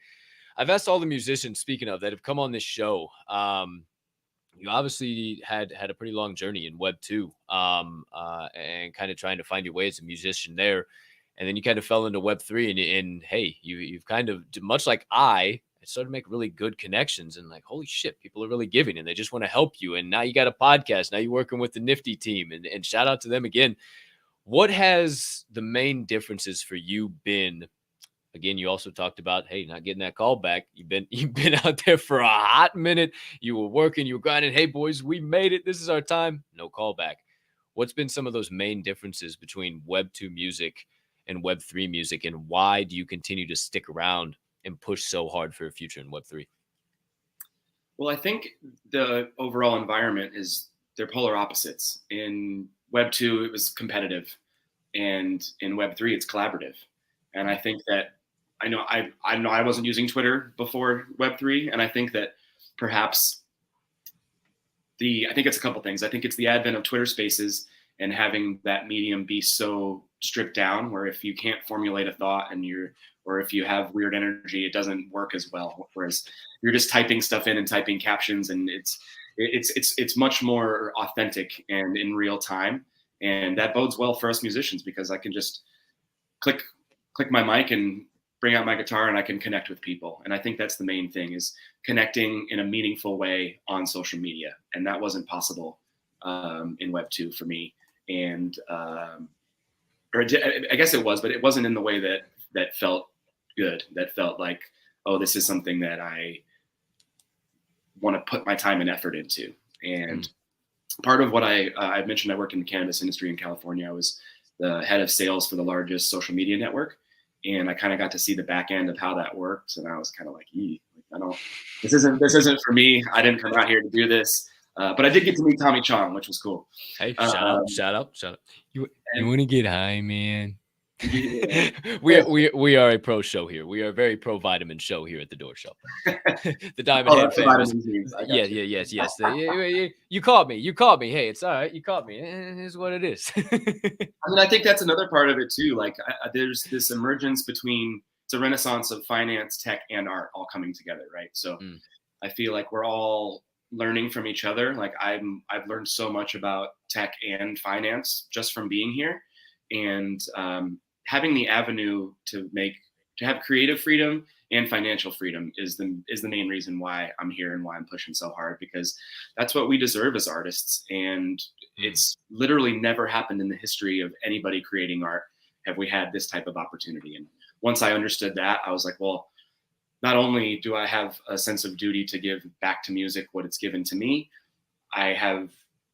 I've asked all the musicians, speaking of, that have come on this show. You obviously had a pretty long journey in Web2, and kind of trying to find your way as a musician there. And then you kind of fell into Web3, and hey, you've kind of, much like I started to make really good connections, and like, holy shit, people are really giving and they just want to help you. And now you got a podcast. Now you're working with the Nifty team, and shout out to them again. What has the main differences for you been? Again, you also talked about, hey, not getting that call back. You've been out there for a hot minute. You were working, you were grinding. Hey, boys, we made it. This is our time. No call back. What's been some of those main differences between Web2 music and Web3 music, and why do you continue to stick around and push so hard for a future in Web3? Well, I think the overall environment is, they're polar opposites. In Web2, it was competitive, and in Web3, it's collaborative. And I think that, I know I wasn't using Twitter before Web3, and I think that perhaps I think it's a couple things. I think it's the advent of Twitter Spaces and having that medium be so stripped down, where if you can't formulate a thought or if you have weird energy, it doesn't work as well. Whereas you're just typing stuff in and typing captions, and it's much more authentic and in real time, and that bodes well for us musicians, because I can just click my mic and bring out my guitar and I can connect with people. And I think that's the main thing, is connecting in a meaningful way on social media. And that wasn't possible in Web2 for me. And, or I guess it was, but it wasn't in the way that felt good, that felt like, oh, this is something that I want to put my time and effort into. And part of what I mentioned, I worked in the cannabis industry in California. I was the head of sales for the largest social media network. And I kind of got to see the back end of how that works. And I was kind of like, this isn't for me. I didn't come out here to do this. But I did get to meet Tommy Chong, which was cool. Hey, shout out. You want to get high, man? Yeah. we are a pro show here. We are a very pro vitamin show here at the Door Show. The Diamond Head famous. Yes. You caught me. Hey, it's all right. You caught me. It's what it is. I mean, I think that's another part of it too. Like, there's this emergence between, it's a renaissance of finance, tech, and art all coming together, right? So I feel like we're all learning from each other. Like I've learned so much about tech and finance just from being here. And having the avenue to have creative freedom and financial freedom is the main reason why I'm here and why I'm pushing so hard, because that's what we deserve as artists. And it's literally never happened in the history of anybody creating art have we had this type of opportunity. And once I understood that, I was like, well, not only do I have a sense of duty to give back to music what it's given to me, I have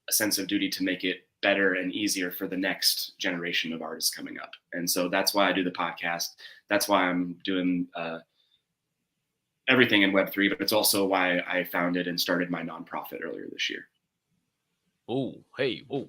a sense of duty to make it better and easier for the next generation of artists coming up. And so that's why I do the podcast. That's why I'm doing everything in Web3, but it's also why I founded and started my nonprofit earlier this year. Oh, hey, we're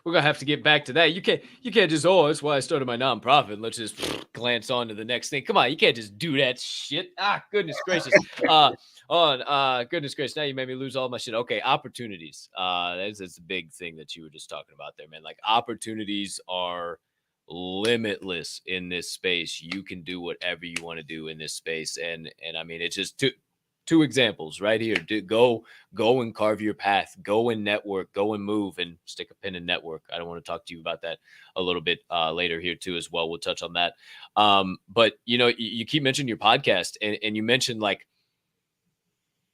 gonna have to get back to that. You can't just, that's why I started my nonprofit. Let's just glance on to the next thing. Come on, you can't just do that shit. Goodness gracious. Goodness gracious. Now you made me lose all my shit. Okay, opportunities. That's a big thing that you were just talking about there, man. Like, opportunities are limitless in this space. You can do whatever you want to do in this space, and I mean, it's just two examples right here. Go and carve your path. Go and network. Go and move, and stick a pin in network. I don't want to talk to you about that a little bit later here too as well. We'll touch on that. But you keep mentioning your podcast, and you mentioned like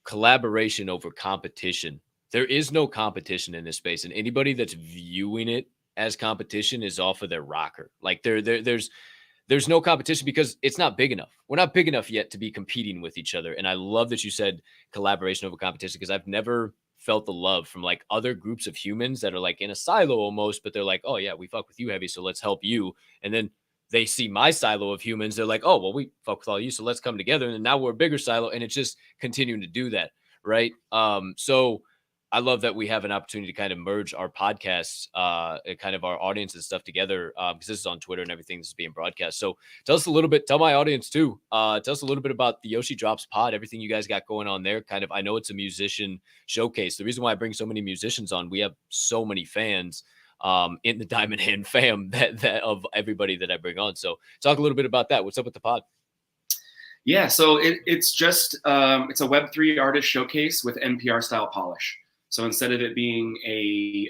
collaboration over competition. There is no competition in this space, and anybody that's viewing it as competition is off of their rocker. Like there's no competition because it's not big enough. We're not big enough yet to be competing with each other. And I love that you said collaboration over competition, because I've never felt the love from like other groups of humans that are like in a silo almost, but they're like, oh yeah, we fuck with you heavy, so let's help you. And then they see my silo of humans. They're like, oh, well, we fuck with all you, so let's come together. And now we're a bigger silo, and it's just continuing to do that. Right. So I love that we have an opportunity to kind of merge our podcasts, kind of our audience and stuff together, because this is on Twitter and everything. This is being broadcast. So tell my audience too. Tell us a little bit about the Yoshi Drops pod, everything you guys got going on there. Kind of, I know it's a musician showcase. The reason why I bring so many musicians on, we have so many fans in the Diamond Hand fam that of everybody that I bring on. So talk a little bit about that. What's up with the pod? Yeah, so it's just it's a Web3 artist showcase with NPR style polish. So instead of it being a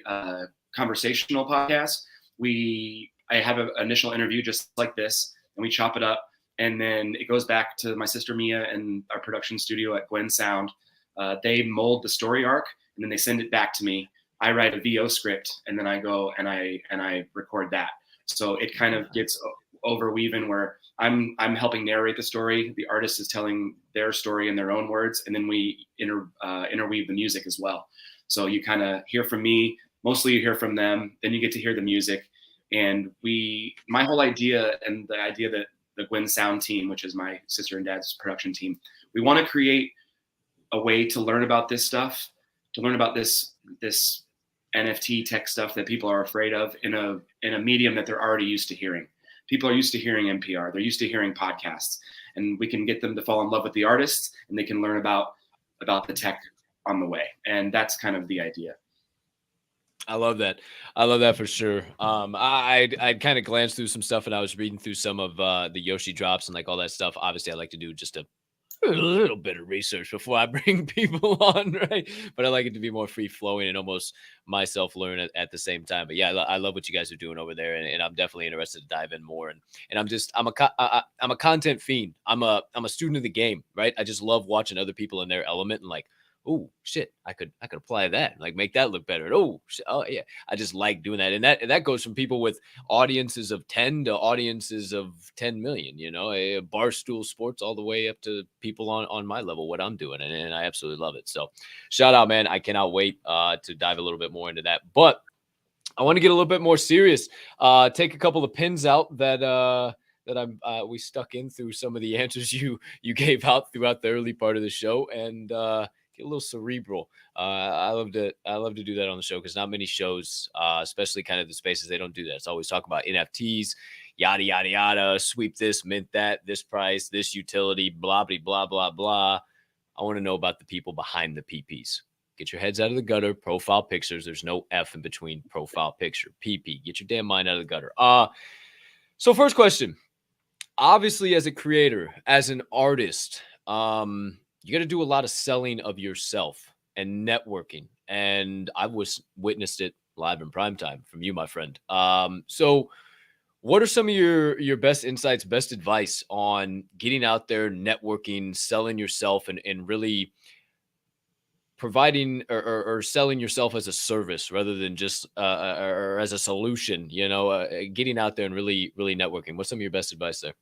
conversational podcast, I have an initial interview just like this, and we chop it up, and then it goes back to my sister Mia and our production studio at Gwen Sound. They mold the story arc, and then they send it back to me. I write a VO script, and then I go and I record that. So it kind of gets overweaving where I'm helping narrate the story. The artist is telling their story in their own words, and then we interweave the music as well. So you kind of hear from me, mostly you hear from them, then you get to hear the music. And my whole idea, and the idea that the Gwen Sound team, which is my sister and dad's production team, we want to create a way to learn about this stuff, to learn about this NFT tech stuff that people are afraid of in a medium that they're already used to hearing. People are used to hearing NPR. They're used to hearing podcasts, and we can get them to fall in love with the artists, and they can learn about the tech on the way. And that's kind of the idea. I love that. I love that for sure. I'd kind of glanced through some stuff, and I was reading through some of the Yoshi Drops and like all that stuff. Obviously, I like to do just a little bit of research before I bring people on, right? But I like it to be more free flowing and almost myself learn at the same time. But yeah, I love what you guys are doing over there, and I'm definitely interested to dive in more. And I'm a content fiend. I'm a student of the game, right? I just love watching other people in their element and like, oh shit, I could apply that, like make that look better. Oh yeah, I just like doing that, and that goes from people with audiences of 10 to audiences of 10 million. A Barstool Sports all the way up to people on my level, what I'm doing, and I absolutely love it. So shout out, man! I cannot wait to dive a little bit more into that, but I want to get a little bit more serious. Take a couple of pins out that we stuck in through some of the answers you gave out throughout the early part of the show, and get a little cerebral. I love to do that on the show, because not many shows, especially kind of the spaces, they don't do that. It's always talk about NFTs, yada yada yada, sweep this, mint that, this price, this utility, blah blah blah blah blah. I want to know about the people behind the PPs. Get your heads out of the gutter. Profile pictures. There's no F in between profile picture. PP. Get your damn mind out of the gutter. So first question. Obviously, as a creator, as an artist, you got to do a lot of selling of yourself and networking. And I witnessed it live in prime time from you, my friend. So What are some of your best insights, best advice on getting out there, networking, selling yourself, and really providing or selling yourself as a service rather than just or as a solution? Getting out there and really networking. What's some of your best advice there?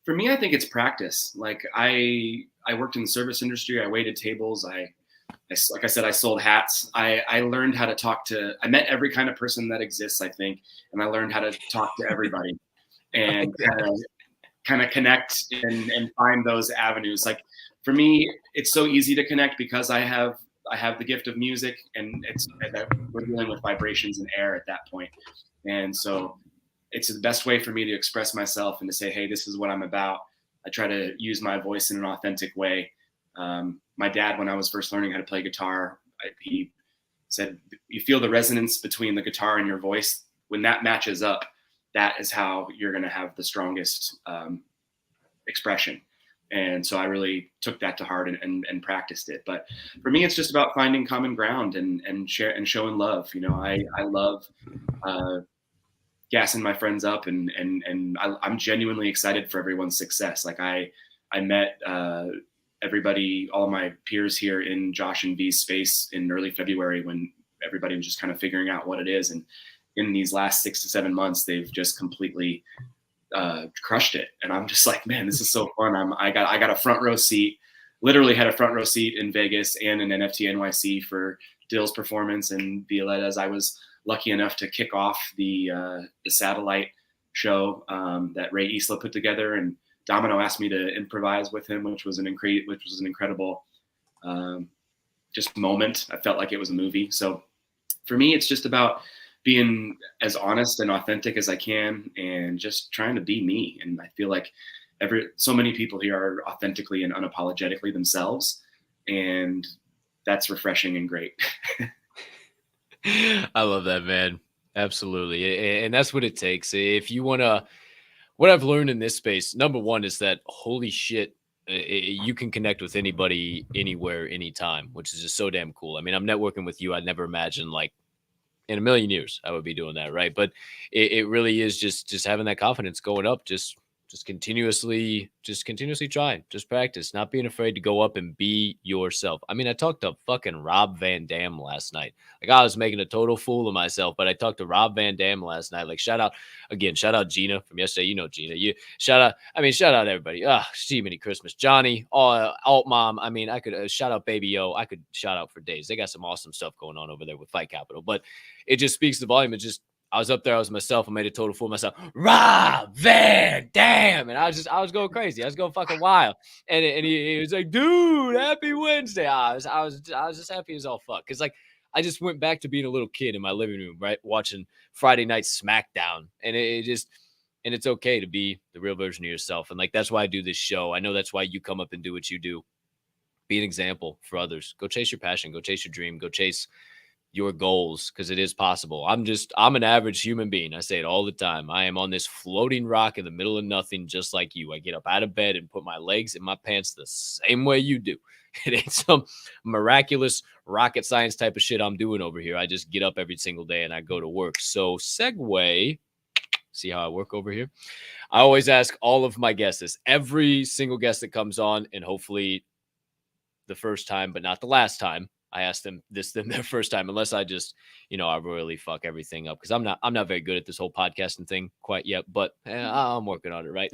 For me, I think it's practice. Like I worked in the service industry. I waited tables. Like I said, I sold hats. I learned how to talk to. I met every kind of person that exists, I think, and I learned how to talk to everybody and kind of connect and find those avenues. Like for me, it's so easy to connect because I have the gift of music, and we're dealing with vibrations and air at that point, and so it's the best way for me to express myself and to say, hey, this is what I'm about. I try to use my voice in an authentic way. My dad, when I was first learning how to play guitar, he said, you feel the resonance between the guitar and your voice. When that matches up, that is how you're going to have the strongest expression. And so I really took that to heart and practiced it. But for me, it's just about finding common ground and showing love. I love gassing my friends up, and I'm genuinely excited for everyone's success. Like I met everybody, all my peers here in Josh and V's space in early February when everybody was just kind of figuring out what it is. And in these last 6 to 7 months, they've just completely crushed it. And I'm just like, man, this is so fun. I got a front row seat, literally had a front row seat in Vegas and in NFT NYC for Dill's performance and Violetta's. I was lucky enough to kick off the satellite show that Ray Isla put together, and Domino asked me to improvise with him, which was an incredible just moment. I felt like it was a movie. So for me, it's just about being as honest and authentic as I can, and just trying to be me. And I feel like so many people here are authentically and unapologetically themselves, and that's refreshing and great. I love that, man. Absolutely. And that's what it takes. If you want to, what I've learned in this space, number one is that holy shit, you can connect with anybody, anywhere, anytime, which is just so damn cool. I mean, I'm networking with you. I'd never imagined, like, in a million years I would be doing that, right? But it really is just having that confidence going up, just continuously trying, just practice, not being afraid to go up and be yourself. I mean, I talked to fucking Rob Van Dam last night. Like, I was making a total fool of myself, but I talked to Rob Van Dam last night. Like, shout out Gina from yesterday. Gina. Shout out everybody. Many Christmas. Johnny, Alt Mom. I mean, I could shout out Baby O. I could shout out for days. They got some awesome stuff going on over there with Fight Capital, but it just speaks the volume. I was up there. I was myself. I made a total fool of myself. Rob Van Dam. And I was going crazy. I was going fucking wild. And he was like, dude, happy Wednesday. I was just happy as all fuck. Cause like, I just went back to being a little kid in my living room, right? Watching Friday Night SmackDown. And and it's okay to be the real version of yourself. And like, that's why I do this show. I know that's why you come up and do what you do. Be an example for others. Go chase your passion. Go chase your dream. Go chase your goals, because it is possible. I'm an average human being. I say it all the time. I am on this floating rock in the middle of nothing, just like you. I get up out of bed and put my legs in my pants the same way you do. It ain't some miraculous rocket science type of shit I'm doing over here. I just get up every single day and I go to work. So segue, see how I work over here? I always ask all of my guests, every single guest that comes on, and hopefully the first time, but not the last time, I asked them their first time, unless I just, I really fuck everything up, because I'm not very good at this whole podcasting thing quite yet, but I'm working on it, right?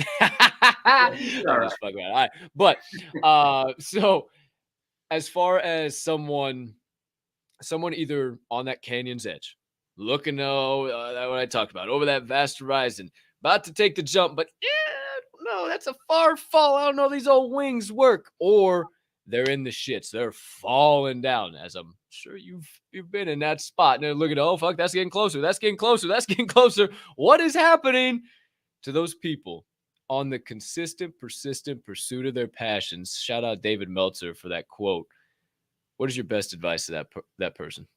I'm just fucking around. All right. But so as far as someone either on that canyon's edge, looking what I talked about, over that vast horizon, about to take the jump, but no, that's a far fall. I don't know if these old wings work, or they're in the shits. They're falling down, as I'm sure you've been in that spot. And they're looking, oh, fuck, that's getting closer. That's getting closer. That's getting closer. What is happening to those people on the consistent, persistent pursuit of their passions? Shout out David Meltzer for that quote. What is your best advice to that person?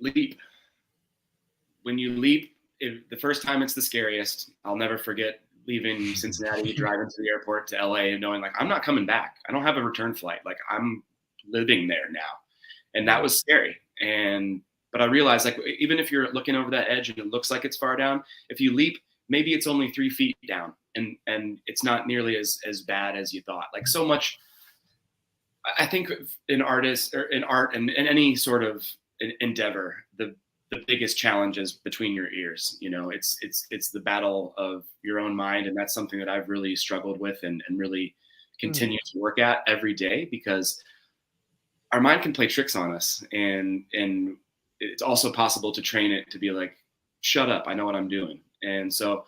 Leap. When you leap, the first time it's the scariest. I'll never forget leaving Cincinnati, driving to the airport to LA, and knowing like, I'm not coming back. I don't have a return flight. Like, I'm living there now. And that was scary. And But I realized, like, even if you're looking over that edge and it looks like it's far down, if you leap, maybe it's only 3 feet down, and it's not nearly as bad as you thought. Like, so much, I think in artists or in art and in any sort of endeavor, the biggest challenge is between your ears. You know, it's the battle of your own mind, and that's something that I've really struggled with and really continue to work at every day, because our mind can play tricks on us, and it's also possible to train it to be like, shut up, I know what I'm doing. And so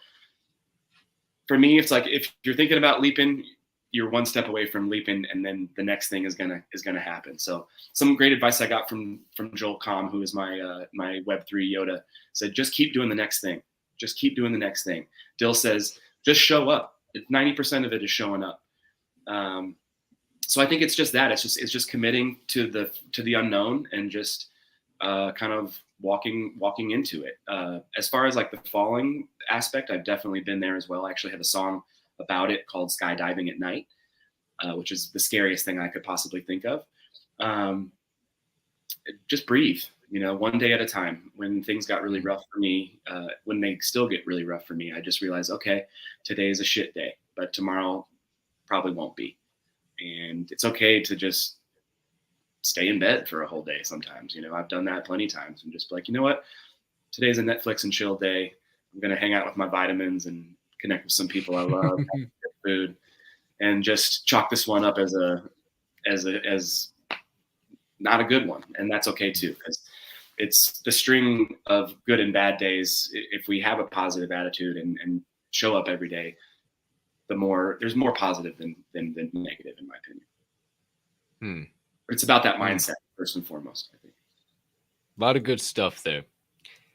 for me, it's like, if you're thinking about leaping, you're one step away from leaping, and then the next thing is gonna happen. So some great advice I got from Joel Comm, who is my my Web3 Yoda, said, just keep doing the next thing. Just keep doing the next thing. Dill says, just show up. 90% of it is showing up. So I think it's just that. It's just committing to the unknown, and just kind of walking into it. As far as like the falling aspect, I've definitely been there as well. I actually have a song about it called Skydiving at Night, which is the scariest thing I could possibly think of. Just breathe, you know, one day at a time. When things got really rough for me, when they still get really rough for me, I just realized, okay, today is a shit day, but tomorrow probably won't be. And it's okay to just stay in bed for a whole day sometimes. You know, I've done that plenty of times, and just be like, you know what, today's a Netflix and chill day. I'm going to hang out with my vitamins and connect with some people I love, have good food, and just chalk this one up as not a good one. And that's okay too, because it's the string of good and bad days. If we have a positive attitude and show up every day, there's more positive than negative, in my opinion. But it's about that mindset first and foremost, I think. A lot of good stuff there.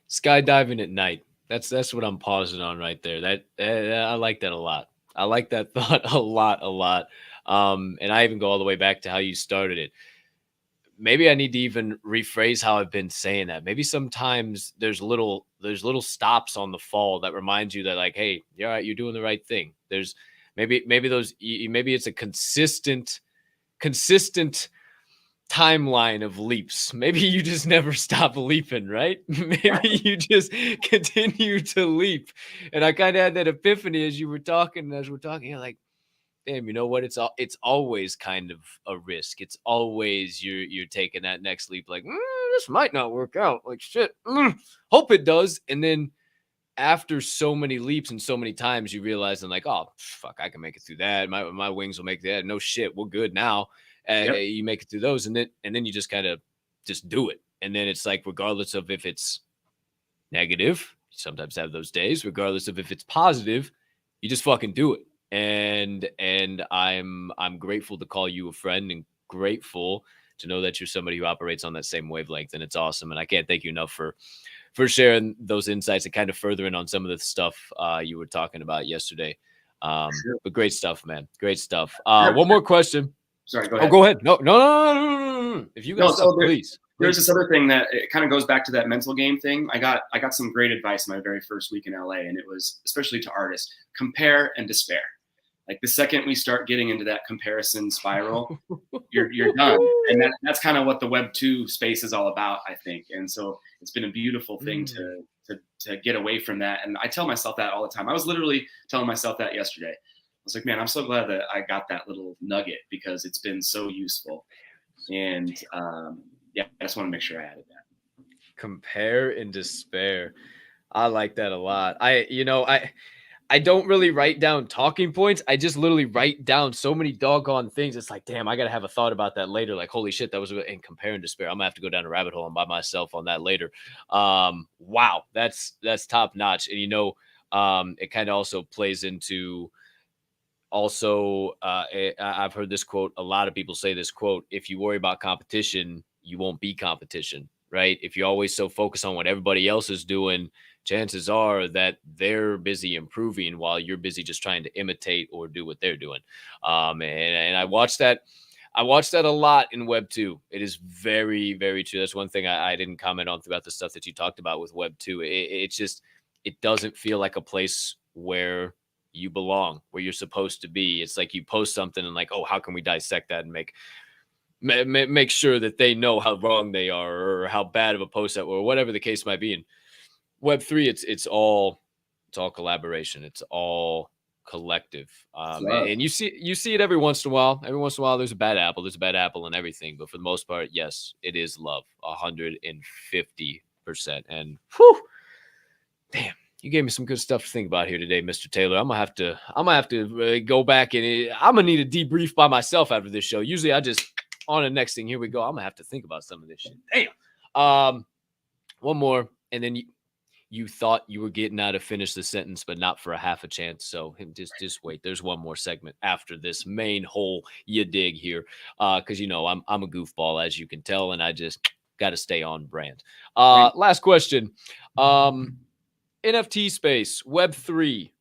Skydiving at night. That's what I'm pausing on right there. That I like that a lot. I like that thought a lot. And I even go all the way back to how you started it. Maybe I need to even rephrase how I've been saying that. Maybe sometimes there's little stops on the fall that remind you that, like, hey, you're all right, you're doing the right thing. There's maybe it's a consistent timeline of leaps. Maybe you just never stop leaping, right? Maybe you just continue to leap. And I kind of had that epiphany as we're talking, you're like, damn, you know what? It's always kind of a risk. It's always you're taking that next leap, like, this might not work out. Like, shit, hope it does. And then after so many leaps and so many times, you realize, and like, oh fuck, I can make it through that. My wings will make that. No shit, we're good now. You make it through those, and then you just kind of just do it. And then it's like, regardless of if it's negative, you sometimes have those days. Regardless of if it's positive, you just fucking do it. And I'm grateful to call you a friend, and grateful to know that you're somebody who operates on that same wavelength. And it's awesome. And I can't thank you enough for sharing those insights and kind of furthering on some of the stuff you were talking about yesterday. But great stuff, man. Great stuff. One more question. Sorry, go ahead. Oh, go ahead. No. If you got stuff, please. There's this other thing that it kind of goes back to that mental game thing. I got some great advice my very first week in LA, and it was especially to artists: compare and despair. Like, the second we start getting into that comparison spiral, you're done. And that's kind of what the Web2 space is all about, I think. And so it's been a beautiful thing to get away from that. And I tell myself that all the time. I was literally telling myself that yesterday. I was like, man, I'm so glad that I got that little nugget, because it's been so useful. And I just want to make sure I added that. Compare and despair. I like that a lot. I don't really write down talking points. I just literally write down so many doggone things. It's like, damn, I got to have a thought about that later. Like, holy shit, that was in compare and despair. I'm gonna have to go down a rabbit hole and by myself on that later. Wow. That's top notch. And, it kind of also plays into I've heard this quote. A lot of people say this quote: if you worry about competition, you won't be competition, right? If you're always so focused on what everybody else is doing, chances are that they're busy improving while you're busy just trying to imitate or do what they're doing. And I watched that a lot in Web2. It is very, very true. That's one thing I didn't comment on throughout the stuff that you talked about with Web2. It doesn't feel like a place where you belong, where you're supposed to be. It's like you post something and like, oh, how can we dissect that and make make sure that they know how wrong they are or how bad of a post that or whatever the case might be. In Web3, it's all collaboration. It's all collective. And you see it every once in a while. Every once in a while, there's a bad apple. There's a bad apple and everything. But for the most part, yes, it is love, 150%. And whew, damn, you gave me some good stuff to think about here today, Mr. Taylor. I'm gonna have to go back and I'm gonna need a debrief by myself after this show. Usually, I just on the next thing. Here we go. I'm gonna have to think about some of this shit. Damn. One more, and then you thought you were getting out to finish the sentence, but not for a half a chance. So just wait. There's one more segment after this main whole you dig here. Because I'm a goofball, as you can tell, and I just gotta stay on brand. Last question. NFT space, Web3,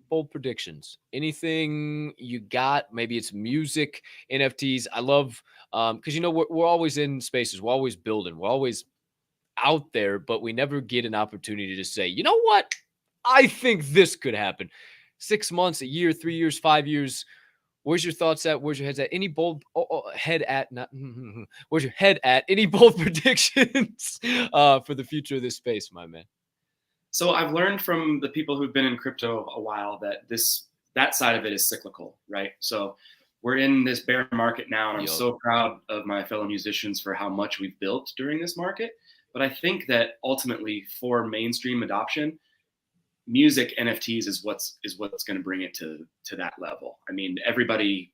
bold predictions. Anything you got? Maybe it's music, NFTs. I love because we're always in spaces, we're always building, we're always out there, but we never get an opportunity to say, you know what? I think this could happen. 6 months, a year, 3 years, 5 years. Where's your thoughts at? Where's your heads at? Any bold head at? Not. Where's your head at? Any bold predictions for the future of this space, my man? So I've learned from the people who've been in crypto a while that side of it is cyclical, right? So we're in this bear market now, and I'm so proud of my fellow musicians for how much we've built during this market. But I think that ultimately for mainstream adoption, music NFTs is what's going to bring it to that level. I mean, everybody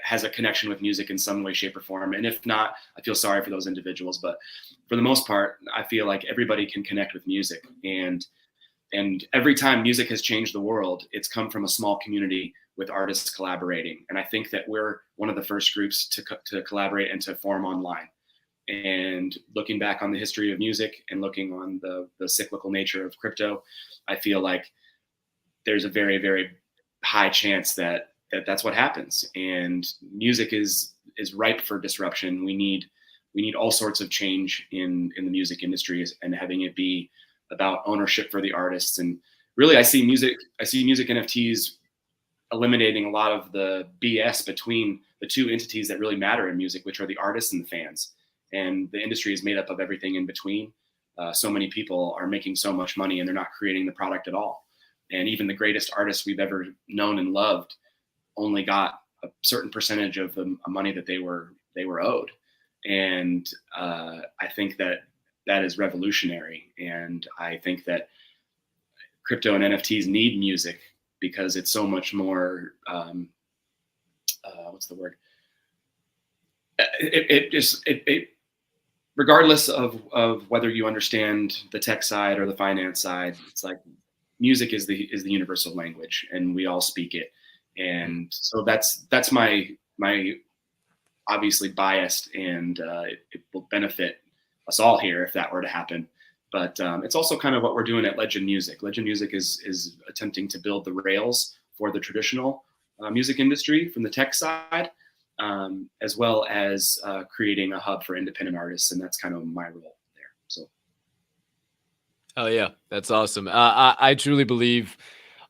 has a connection with music in some way, shape, or form. And if not, I feel sorry for those individuals. But for the most part, I feel like everybody can connect with music. And every time music has changed the world, it's come from a small community with artists collaborating. And I think that we're one of the first groups to collaborate and to form online. And looking back on the history of music and looking on the cyclical nature of crypto, I feel like there's a very, very high chance that that's what happens. And music is ripe for disruption. We need all sorts of change in the music industry, and having it be about ownership for the artists. And really, I see music NFTs eliminating a lot of the BS between the two entities that really matter in music, which are the artists and the fans. And the industry is made up of everything in between. So many people are making so much money and they're not creating the product at all. And even the greatest artists we've ever known and loved only got a certain percentage of the money that they were owed. And I think that is revolutionary. And I think that crypto and NFTs need music because it's so much more, what's the word? It regardless of whether you understand the tech side or the finance side, it's like music is the universal language, and we all speak it. And so that's my obviously biased, and it will benefit us all here if that were to happen. But it's also kind of what we're doing at Legend Music. Legend Music is attempting to build the rails for the traditional music industry from the tech side, as well as creating a hub for independent artists. And that's kind of my role there. So. Oh yeah, that's awesome. I truly believe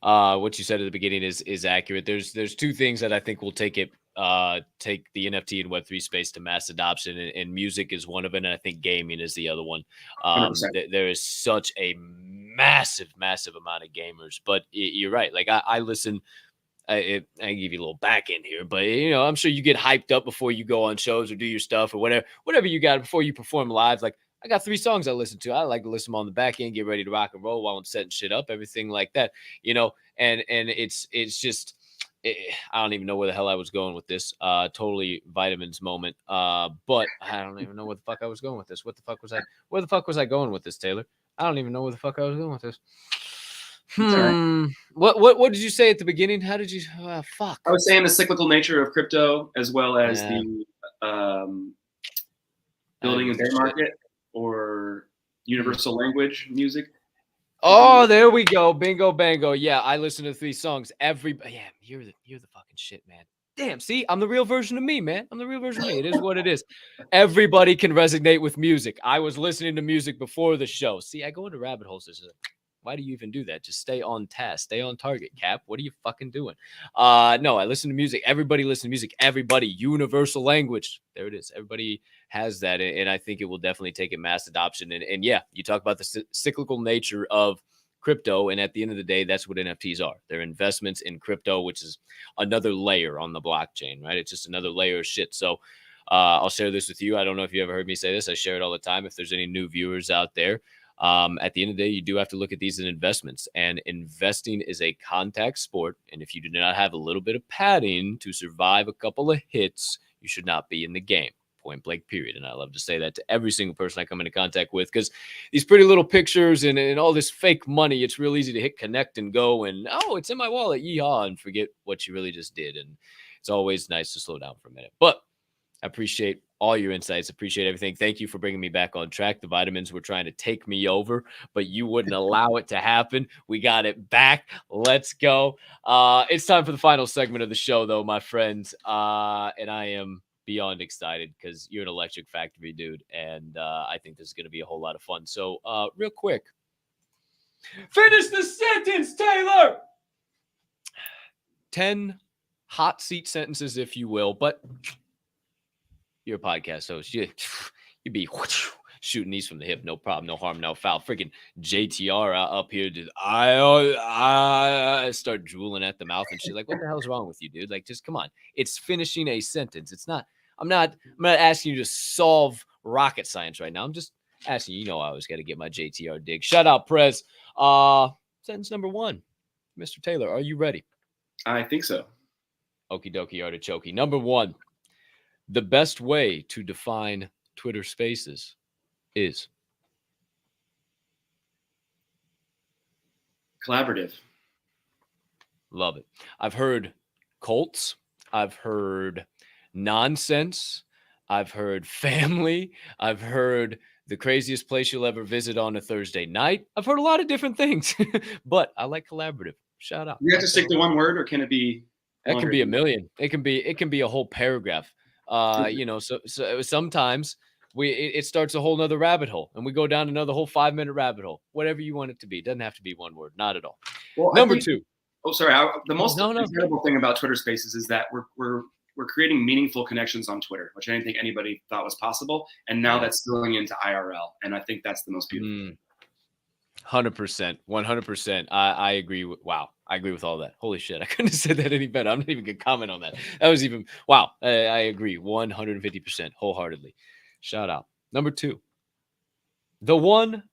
what you said at the beginning is accurate. There's two things that I think will take the NFT and Web3 space to mass adoption, and music is one of it, and I think gaming is the other one. There is such a massive amount of gamers, but you're right. Like I listen. I give you a little back end here, but I'm sure you get hyped up before you go on shows or do your stuff or whatever you got before you perform live. Like I got 3 songs I listen to. I like to listen to them on the back end, get ready to rock and roll while I'm setting shit up, everything like that, and it's just, I don't even know where the hell I was going with this. Totally vitamins moment. But I don't even know where the fuck I was going with this. Where the fuck was I going with this, Taylor? I don't even know where the fuck I was going with this. Right. What did you say at the beginning? How did you fuck? I was saying the cyclical nature of crypto, as well as the building a bear market or universal language music. Oh, there we go. Bingo bango. Yeah, I listen to 3 songs every. Yeah, you're the fucking shit, man. Damn, see, I'm the real version of me, man. I'm the real version of me. It is what it is. Everybody can resonate with music. I was listening to music before the show. See, I go into rabbit holes. Why do you even do that? Just stay on task, stay on target, Cap. What are you fucking doing? No, I listen to music. Everybody listen to music. Everybody, universal language. There it is. Everybody has that. And I think it will definitely take a mass adoption. And yeah, you talk about the cyclical nature of crypto. And at the end of the day, that's what NFTs are. They're investments in crypto, which is another layer on the blockchain, right? It's just another layer of shit. So I'll share this with you. I don't know if you ever heard me say this. I share it all the time. If there's any new viewers out there, at the end of the day, you do have to look at these as investments, and investing is a contact sport. And if you do not have a little bit of padding to survive a couple of hits, you should not be in the game. Point blank, period. And I love to say that to every single person I come into contact with, because these pretty little pictures and all this fake money, it's real easy to hit connect and go and, oh, it's in my wallet, yeehaw, and forget what you really just did. And it's always nice to slow down for a minute. But I appreciate all your insights. Appreciate everything. Thank you for bringing me back on track. The vitamins were trying to take me over, but you wouldn't allow it to happen. We got it back. Let's go. It's time for the final segment of the show, though, my friends. And I am beyond excited because you're an electric factory dude. And I think this is going to be a whole lot of fun. So real quick, finish the sentence, Taylor. 10 hot seat sentences, if you will, but you're a podcast host. You'd be shooting these from the hip. No problem. No harm. No foul. Freaking JTR up here. Dude, I start drooling at the mouth and shit. Like, what the hell's wrong with you, dude? Like, just come on. It's finishing a sentence. It's not. I'm not asking you to solve rocket science right now. I'm just asking you. I always got to get my JTR dig. Shout out, Prez. Sentence number 1. Mr. Taylor, are you ready? I think so. Okie dokie, artichoke. Number 1. The best way to define Twitter Spaces is collaborative. Love it. I've heard cults. I've heard nonsense. I've heard family. I've heard the craziest place you'll ever visit on a Thursday night. I've heard a lot of different things, but I like collaborative. Shout out. You have to stick to one word, or can it be? That can be a million. It can be a whole paragraph. So sometimes it starts a whole nother rabbit hole, and we go down another whole 5-minute rabbit hole. Whatever you want it to be. It doesn't have to be one word. Not at all. Well, Number 2. Oh, sorry. The most incredible thing about Twitter Spaces is that we're creating meaningful connections on Twitter, which I didn't think anybody thought was possible, and now that's spilling into IRL, and I think that's the most beautiful. 100%, 100%. I agree with. Wow, I agree with all that. Holy shit, I couldn't have said that any better. I'm not even gonna comment on that. That was even wow. I agree 150% wholeheartedly. Shout out. Number 2, the one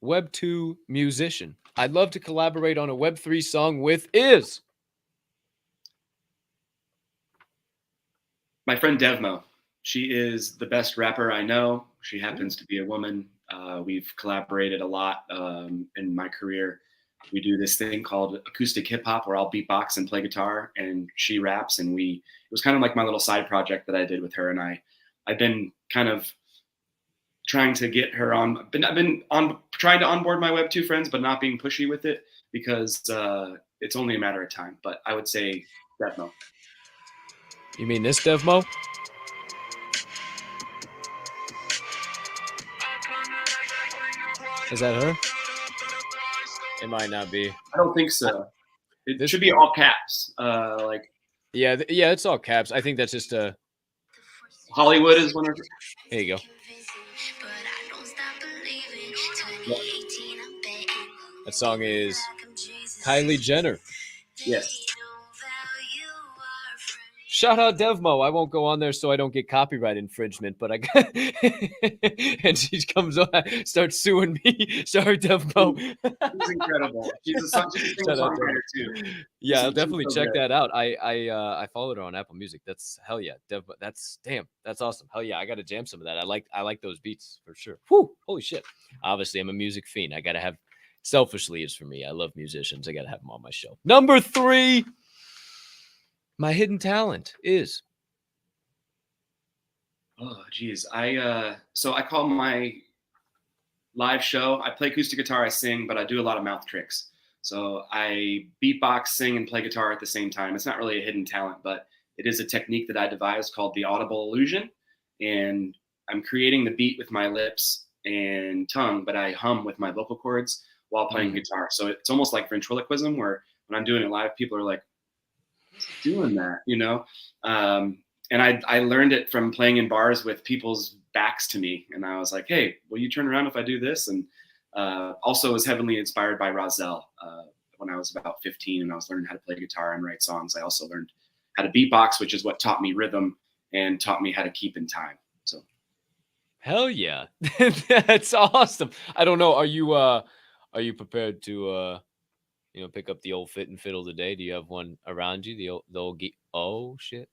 Web2 musician I'd love to collaborate on a Web3 song with is my friend Devmo. She is the best rapper I know. She happens to be a woman. We've collaborated a lot in my career. We do this thing called acoustic hip hop where I'll beatbox and play guitar and she raps. And it was kind of like my little side project that I did with her. And I've been kind of trying to get her on. I've been trying to onboard my Web2 friends, but not being pushy with it because it's only a matter of time. But I would say Devmo. You mean this Devmo? Is that her? It might not be. I don't think so. It should be all caps. Yeah, it's all caps. I think that's just a. Hollywood is one of. There you go. Yep. That song is Kylie Jenner. Yes. Shout out Devmo. I won't go on there so I don't get copyright infringement, but and she comes on, starts suing me. Sorry, Devmo. She's incredible. She's a songwriter too. Yeah, I'll definitely check that out. I followed her on Apple Music. That's hell yeah. Devmo, that's awesome. Hell yeah, I gotta jam some of that. I like those beats for sure. Whew, holy shit. Obviously, I'm a music fiend. I gotta have. Selfishly is for me. I love musicians. I gotta have them on my show. Number 3. My hidden talent is. Oh, geez. So I call my live show. I play acoustic guitar, I sing, but I do a lot of mouth tricks. So I beatbox, sing, and play guitar at the same time. It's not really a hidden talent, but it is a technique that I devised called the audible illusion. And I'm creating the beat with my lips and tongue, but I hum with my vocal cords while playing guitar. So it's almost like ventriloquism, where when I'm doing it live, people are like, "What's he doing that?" You know. And I learned it from playing in bars with people's backs to me, and I was like, "Hey, will you turn around if I do this?" And also was heavily inspired by Rozelle. When I was about 15 and I was learning how to play guitar and write songs, I also learned how to beatbox, which is what taught me rhythm and taught me how to keep in time. So, hell yeah, that's awesome. I don't know. Are you prepared to pick up the old fit and fiddle today? Do you have one around you? The old oh shit.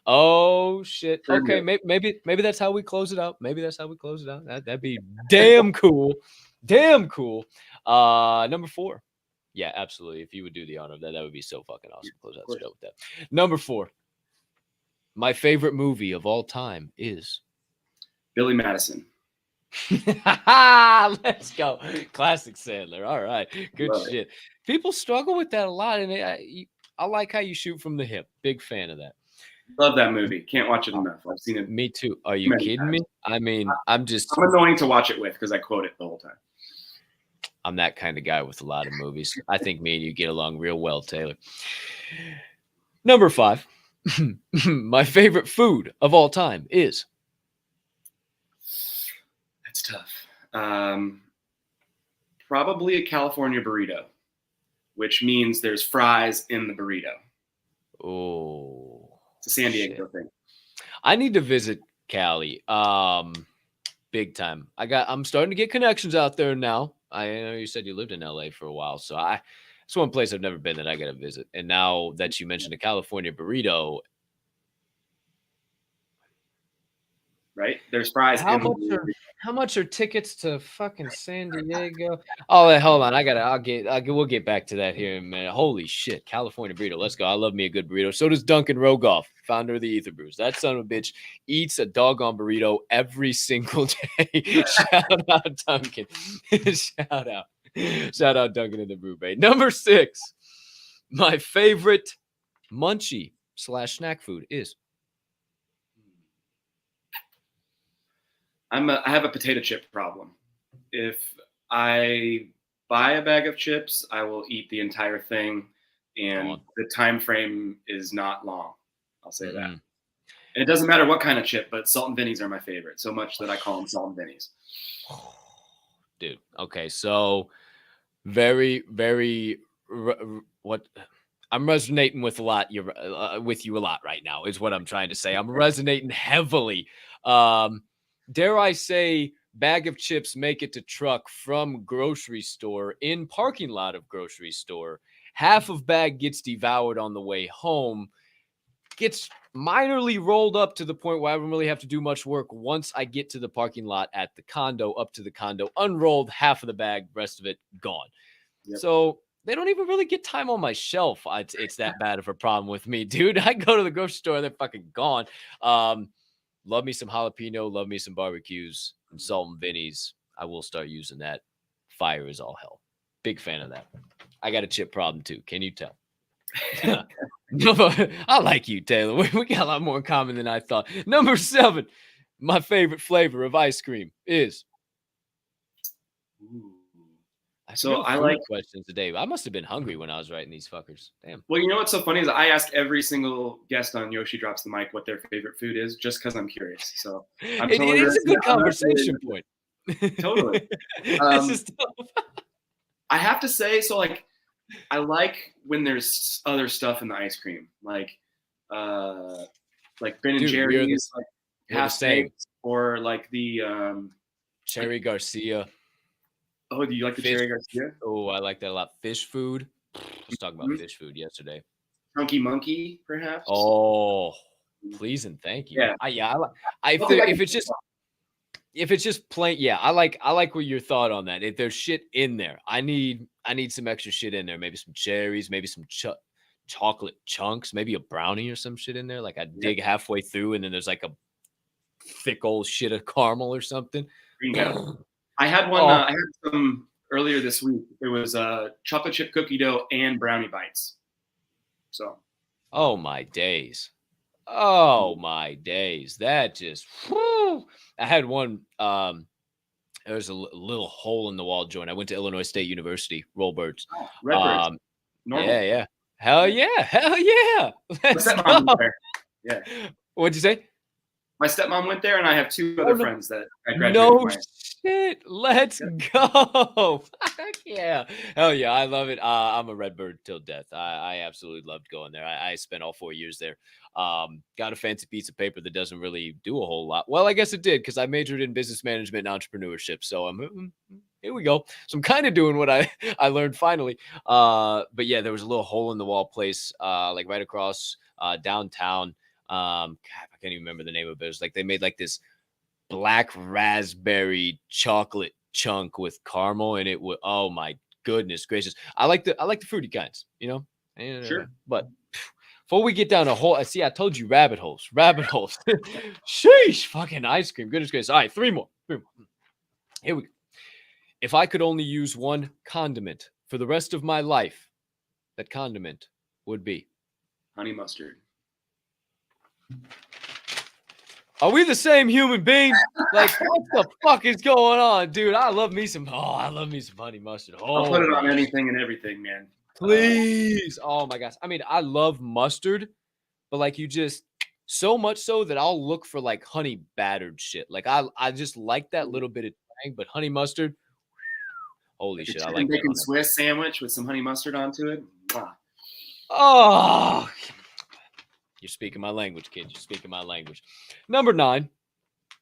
Oh shit. Okay, maybe that's how we close it out. Maybe that's how we close it out. That'd be damn cool. Damn cool. Number 4. Yeah, absolutely. If you would do the honor of that, that would be so fucking awesome. Close out the show with that. Number 4. My favorite movie of all time is Billy Madison. Let's go. Classic Sandler. All right. Good Love shit. People struggle with that a lot, and I like how you shoot from the hip. Big fan of that. Love that movie. Can't watch it enough. I've seen it. Me too. Are you kidding me? I mean, I'm annoying to watch it with because I quote it the whole time. I'm that kind of guy with a lot of movies. I think me and you get along real well, Taylor. Number 5. My favorite food of all time is. That's tough. Probably a California burrito, which means there's fries in the burrito. Oh, it's a San Diego thing. I need to visit Cali. Big time. I'm starting to get connections out there now. I know you said you lived in LA for a while, so it's one place I've never been that I got to visit. And now that you mentioned a California burrito, right? There's fries. How much are tickets to fucking San Diego? Oh, hold on. We'll get back to that here in a minute. Holy shit. California burrito. Let's go. I love me a good burrito. So does Duncan Rogoff, founder of the Ether Brews. That son of a bitch eats a doggone burrito every single day. Shout out Duncan. Shout out Duncan in the Brew Bay. Number 6. My favorite munchie / snack food is. I have a potato chip problem. If I buy a bag of chips, I will eat the entire thing, and the time frame is not long. I'll say that. And it doesn't matter what kind of chip, but salt and Vinnies are my favorite, so much that I call them salt and Vinnies. Dude, okay, so very, very what I'm resonating with a lot. With you a lot right now is what I'm trying to say. I'm resonating heavily. Dare I say, bag of chips make it to truck from grocery store in parking lot of grocery store. Half of bag gets devoured on the way home, gets minorly rolled up to the point where I don't really have to do much work once I get to the parking lot at the condo, up to the condo, unrolled, half of the bag, rest of it gone. Yep. So they don't even really get time on my shelf. It's that bad of a problem with me, dude. I go to the grocery store, they're fucking gone. Love me some jalapeno, love me some barbecues and salt and Vinnies. I will start using that. Fire is all hell. Big fan of that. I got a chip problem too. Can you tell? I like you, Taylor. We got a lot more in common than I thought. Number 7. My favorite flavor of ice cream is. So I like questions today. I must have been hungry when I was writing these fuckers. Damn. Well, you know what's so funny is I ask every single guest on Yoshi Drops the Mic what their favorite food is, just because I'm curious. So it is a good conversation point. Totally. This is tough. I have to say, so like, I like when there's other stuff in the ice cream, like Ben and Jerry's, like half steaks, or like the Cherry Garcia. Oh, do you like the Cherry Garcia? Oh, I like that a lot. Fish food. I was talking about fish food yesterday. Chunky Monkey, perhaps. Oh, please and thank you. Yeah. If it's just plain, I like what your thought on that. If there's shit in there, I need some extra shit in there. Maybe some cherries, maybe some chocolate chunks, maybe a brownie or some shit in there. Like I dig halfway through, and then there's like a thick old shit of caramel or something. I had one. I had some earlier this week. It was chocolate chip cookie dough and brownie bites. So. Oh my days. Oh my days. That just. Whew. I had one. There's a little hole in the wall joint. I went to Illinois State University, Rollbirds. Oh, Redbirds, normal. Yeah. Hell yeah. My Let's stepmom go. went there. Yeah. What'd you say? My stepmom went there, and I have 2 other friends that I graduated No from. shit. Let's go. Heck yeah. Hell yeah. I love it. I'm a Redbird till death. I absolutely loved going there. I spent all 4 years there. Got a fancy piece of paper that doesn't really do a whole lot. Well, I guess it did because I majored in business management and entrepreneurship. So here we go. So I'm kind of doing what I learned finally. But yeah, there was a little hole in the wall place, like right across downtown. God, I can't even remember the name of it. It was like they made like this black raspberry chocolate chunk with caramel, and it would, oh my goodness gracious. I like the fruity kinds, you know. Sure. But before we get down a hole, I told you rabbit holes. Sheesh, fucking ice cream. Goodness gracious. All right, three more. Here we go. If I could only use one condiment for the rest of my life, that condiment would be Honey mustard. Are we the same human being? Like, what the fuck is going on, dude? I love me some honey mustard. I'll put it on anything and everything, man. Please. Oh my gosh. I mean, I love mustard, but like you just so much so that I'll look for like honey battered shit. Like I just like that little bit of tang, but honey mustard, holy shit, I like that. Bacon Swiss sandwich with some honey mustard onto it. Wow. Oh, you're speaking my language, kid. You're speaking my language. Number 9.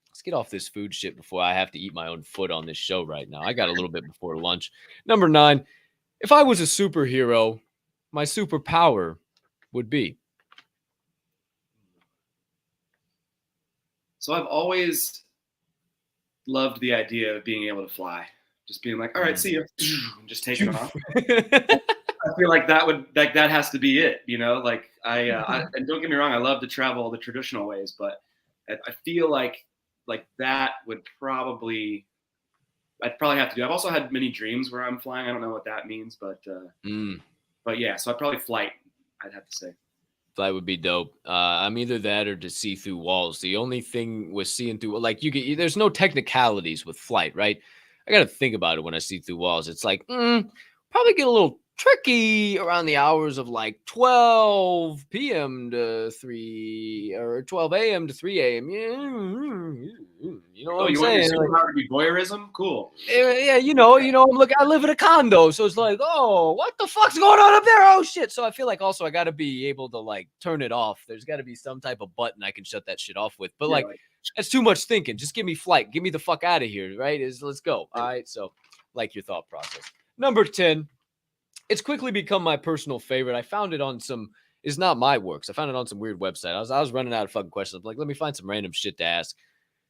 Let's get off this food shit before I have to eat my own foot on this show right now. I got a little bit before lunch. Number 9. If I was a superhero, my superpower would be. So I've always loved the idea of being able to fly. Just being like, all right, see you. Just taking off. I feel like that has to be it, you know. Like and don't get me wrong, I love to travel the traditional ways, but I feel like that would I'd probably have to do. I've also had many dreams where I'm flying. I don't know what that means, but yeah. So I'd probably flight. I'd have to say. Flight would be dope. I'm either that or to see through walls. The only thing with seeing through, like there's no technicalities with flight, right? I got to think about it when I see through walls. It's like probably get a little tricky around the hours of like 12 p.m. to 3 or 12 a.m. to 3 a.m. You know what I'm saying? You want to be voyeurism? Cool. Yeah, I live in a condo, so it's like, oh, what the fuck's going on up there? Oh shit. So I feel like also I got to be able to like turn it off. There's got to be some type of button I can shut that shit off with. But like that's too much thinking. Just give me flight. Get me the fuck out of here, right? Let's go. All right. So like your thought process. Number 10. It's quickly become my personal favorite. I found it on it's not my works. I found it on some weird website. I was running out of fucking questions. I'm like, let me find some random shit to ask.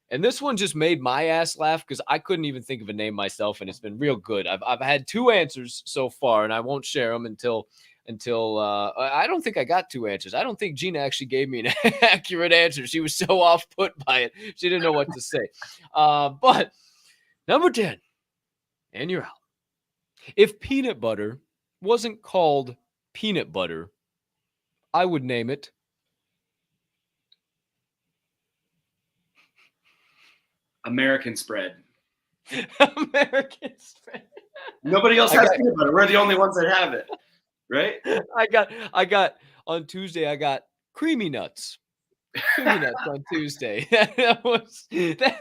And this one just made my ass laugh because I couldn't even think of a name myself, and it's been real good. I've had 2 answers so far, and I won't share them until I don't think I got 2 answers. I don't think Gina actually gave me an accurate answer. She was so off put by it. She didn't know what to say. But number 10, and you're out. If peanut butter wasn't called peanut butter, I would name it American spread. American spread. Nobody else has peanut butter. We're the only ones that have it, right? I got on Tuesday. I got creamy nuts. Creamy nuts on Tuesday.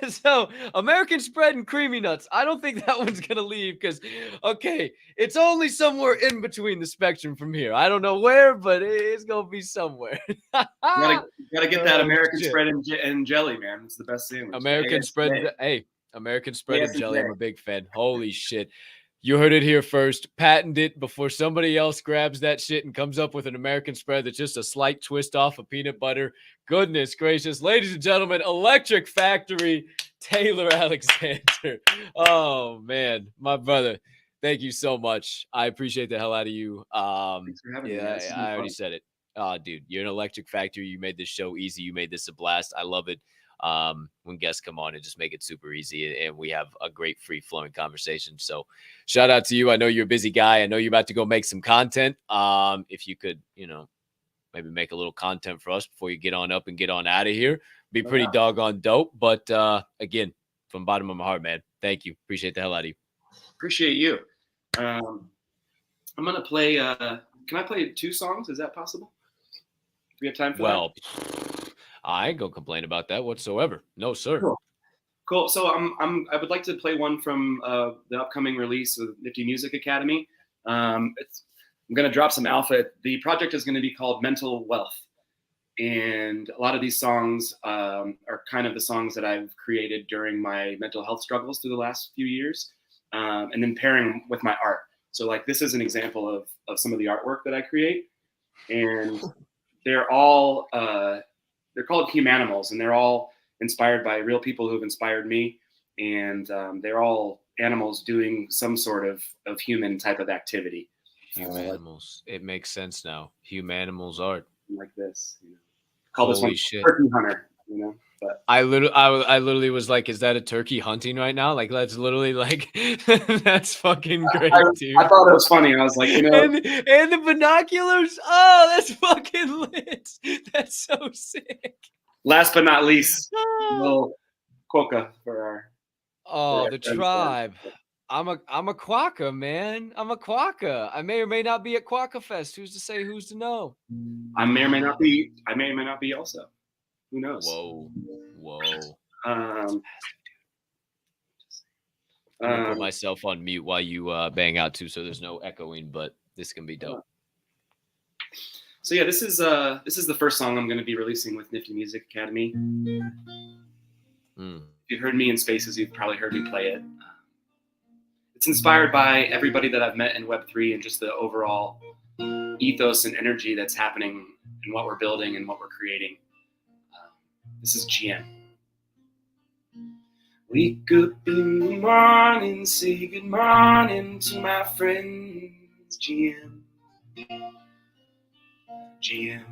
So American spread and creamy nuts. I don't think that one's gonna leave because it's only somewhere in between the spectrum from here. I don't know where, but it's gonna be somewhere. gotta get that American spread and jelly, man. It's the best sandwich. American spread. Hey, American spread and jelly. I'm a big fan. Holy shit. You heard it here first. Patent it before somebody else grabs that shit and comes up with an American spread that's just a slight twist off of peanut butter. Goodness gracious. Ladies and gentlemen, Electric Factory, Taylor Alexander. Oh, man. My brother, thank you so much. I appreciate the hell out of you. Thanks for having me. I already said it. Oh, dude, you're an Electric Factory. You made this show easy. You made this a blast. I love it. When guests come on and just make it super easy, and we have a great free flowing conversation. So shout out to you. I know you're a busy guy. I know you're about to go make some content. If you could, maybe make a little content for us before you get on up and get on out of here, be pretty doggone dope. But again, from the bottom of my heart, man, Thank you. Appreciate the hell out of you. Appreciate you. I'm gonna play. Can I play 2 songs? Is that possible? Do we have time for Well, I ain't gonna complain about that whatsoever. No, sir. Cool. Cool. So I would like to play one from the upcoming release of Nifty Music Academy. I'm gonna drop some alpha. The project is gonna be called Mental Wealth, and a lot of these songs are kind of the songs that I've created during my mental health struggles through the last few years, and then pairing with my art. So like this is an example of some of the artwork that I create, and they're all they're called Humanimals, and they're all inspired by real people who have inspired me, and they're all animals doing some sort of human type of activity. Humanimals. It makes sense now. Humanimals art. Like this, you know. Call this Holy one shit. Turkey Hunter, you know. But I literally was like, is that a turkey hunting right now? Like, that's literally like, that's fucking great, dude. I thought it was funny. I was like, you know, and the binoculars. Oh, that's fucking lit. That's so sick. last but not least, Oh, little quokka for our the friends tribe. there. I'm a quokka, man. I'm a quokka. I may or may not be at Quokka Fest. Who's to say? Who's to know? I may or may not be. I may or may not be also. Who knows? Whoa. Um, I'm gonna put myself on mute while you bang out too, so there's no echoing. But this can be dope. So yeah, this is the first song I'm going to be releasing with Nifty Music Academy. If you've heard me in spaces, you've probably heard me play it. It's inspired by everybody that I've met in Web3 and just the overall ethos and energy that's happening in what we're building and what we're creating. This is GM. Wake up in the morning, say good morning to my friends, GM. GM.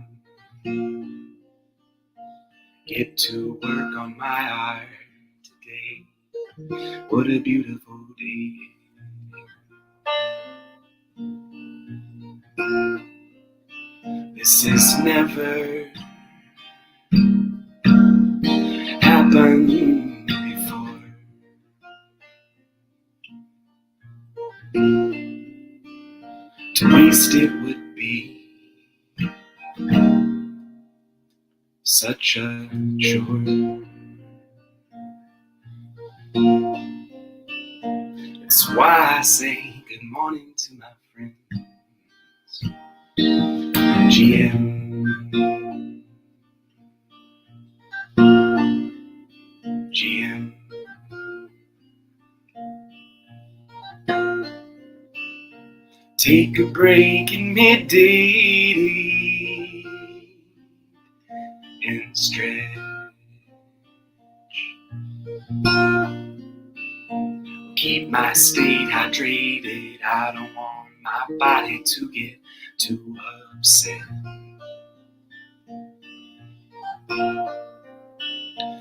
Get to work on my art today. What a beautiful day. This has never happened before. To waste it would be such a chore. That's why I say good morning to my friends. GM. GM. Take a break in midday and stretch. Keep my state hydrated. I don't want my body to get too upset.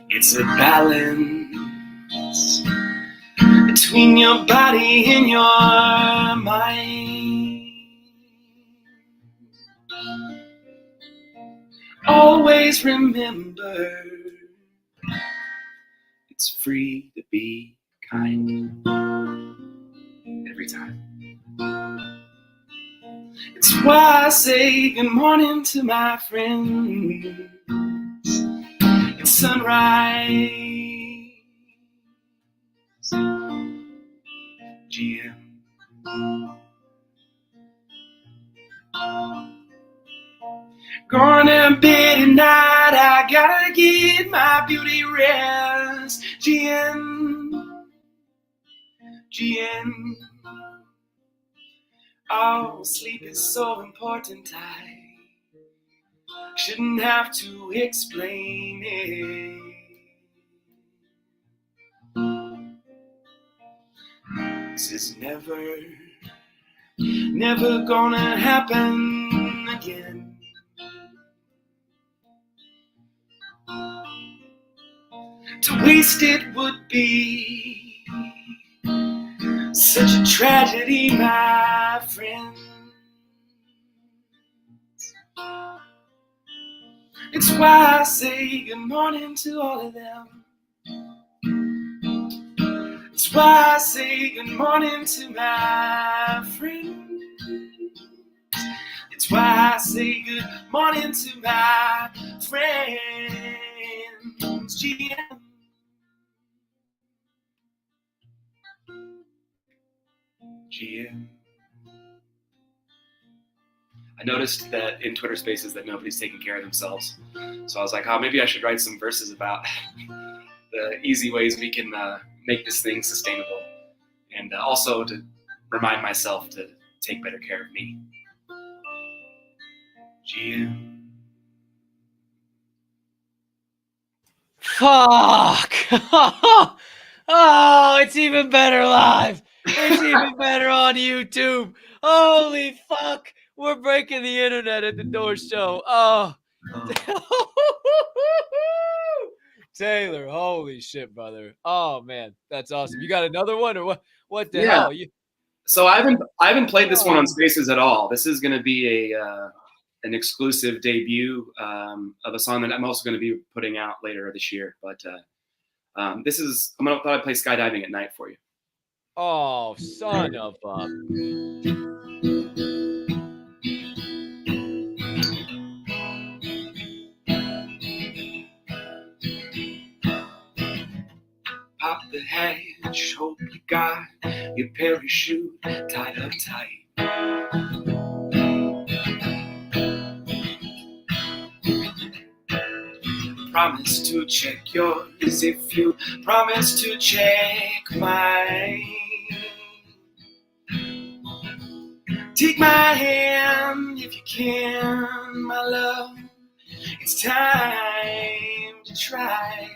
It's a balance between your body and your mind. Always remember, it's free to be kind. Every time. It's why I say good morning to my friends. It's sunrise. GM. Going to bed at night, I gotta get my beauty rest. GM. Oh, sleep is so important, I shouldn't have to explain it. This is never gonna happen again. To waste it would be such a tragedy, my friend. It's why I say good morning to all of them. That's why I say good morning to my friend. It's why I say good morning to my friends. GM. GM. I noticed that in Twitter Spaces that nobody's taking care of themselves. So I was like, oh, maybe I should write some verses about the easy ways we can make this thing sustainable. And also to remind myself to take better care of me. GM. Fuck! Oh, it's even better live. It's even better on YouTube. Holy fuck! We're breaking the internet at the Door Show. Oh. Taylor, holy shit, brother. Oh man, that's awesome. You got another one or what? What the hell? So I haven't played this one on Spaces at all. This is going to be an exclusive debut of a song that I'm also going to be putting out later this year. But I'm gonna thought I'd play Skydiving at Night for you. Oh, son of a. Pop the hatch, hope you got your parachute tied up tight. Promise to check yours if you promise to check mine. Take my hand if you can, my love. It's time to try.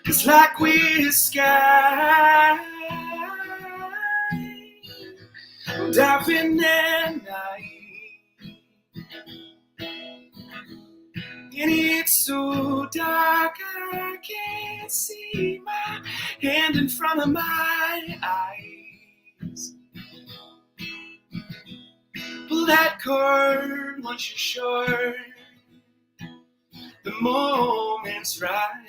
It's like we're sky diving at night, and it's so dark I can't see my hand in front of my eyes. Pull that cord once you're sure the moment's right.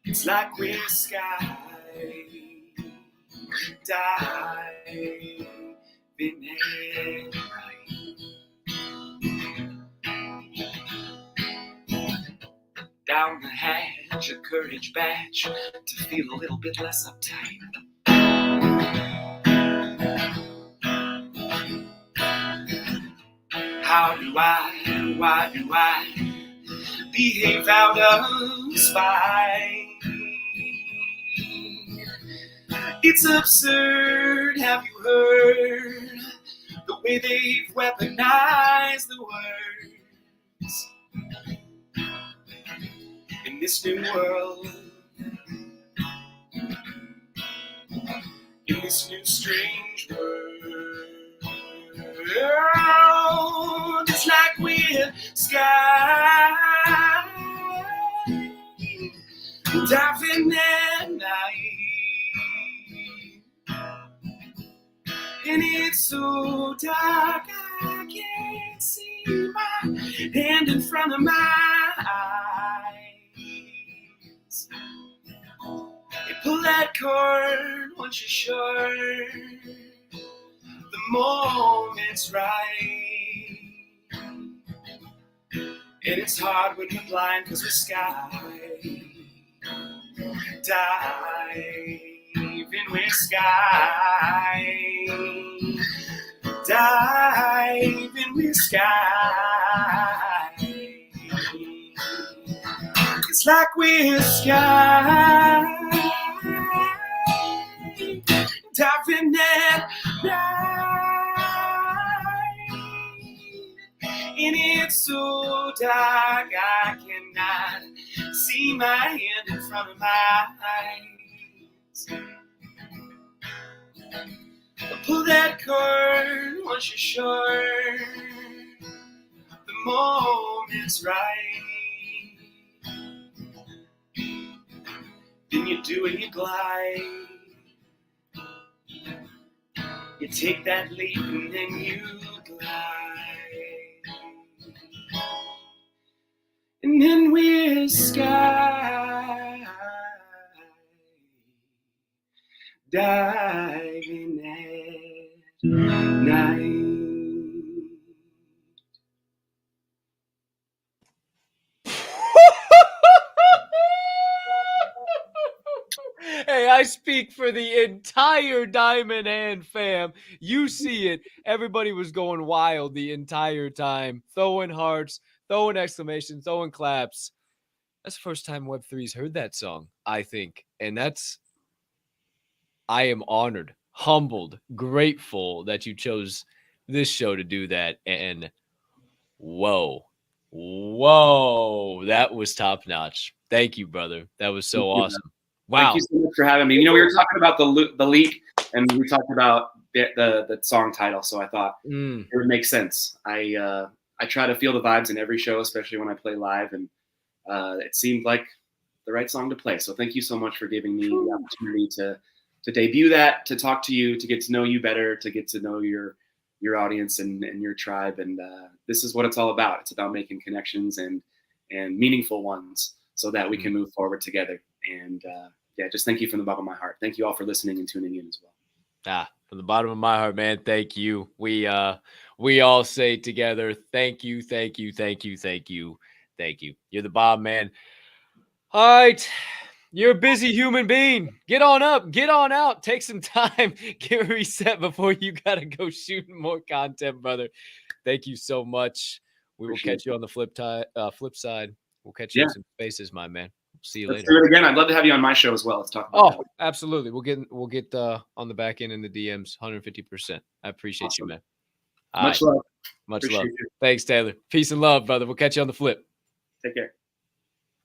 It's like we're sky diving at night. Down the hatch, a courage batch to feel a little bit less uptight. Why do I behave out of spite? It's absurd, have you heard the way they've weaponized the words in this new world, in this new strange world. It's like we're sky diving at night, and it's so dark I can't see my hand in front of my eyes. You pull that cord once you're sure the moment's right. And it's hard when we're blind because we're sky diving, we're sky diving, we're sky. It's like we're sky diving at night, and it's so dark I cannot see my hand in front of my eyes. Pull that cord once you're sure the moment's right. Then you do and you glide. You take that leap and then you glide. And then we're sky diving at night. Hey, I speak for the entire Diamond Hand fam. You see it. Everybody was going wild the entire time, throwing hearts, throwing exclamations, throwing claps. That's the first time Web3's heard that song, I think. And I am honored, humbled, grateful that you chose this show to do that. And whoa, that was top notch. Thank you, brother. That was so awesome. Wow. Thank you so much for having me. You know, we were talking about the leak, and we talked about the song title, so I thought it would make sense. I try to feel the vibes in every show, especially when I play live, and it seemed like the right song to play. So thank you so much for giving me the opportunity to debut that, to talk to you, to get to know you better, to get to know your audience and your tribe. And this is what it's all about. It's about making connections and meaningful ones so that we can move forward together. And yeah, just thank you from the bottom of my heart. Thank you all for listening and tuning in as well. From the bottom of my heart, man, thank you. We all say together, thank you, thank you, thank you, thank you, thank you. You're the bomb, man. All right. You're a busy human being. Get on up, get on out, take some time, get reset before you got to go shooting more content, brother. Thank you so much. We will catch you on the flip side. We'll catch you in some spaces, my man. See you later. Let's do it again. I'd love to have you on my show as well. Let's talk about that. Absolutely. We'll get on the back end in the DMs 150%. I appreciate you, man. Much love. Much love. Thanks, Taylor. Peace and love, brother. We'll catch you on the flip. Take care.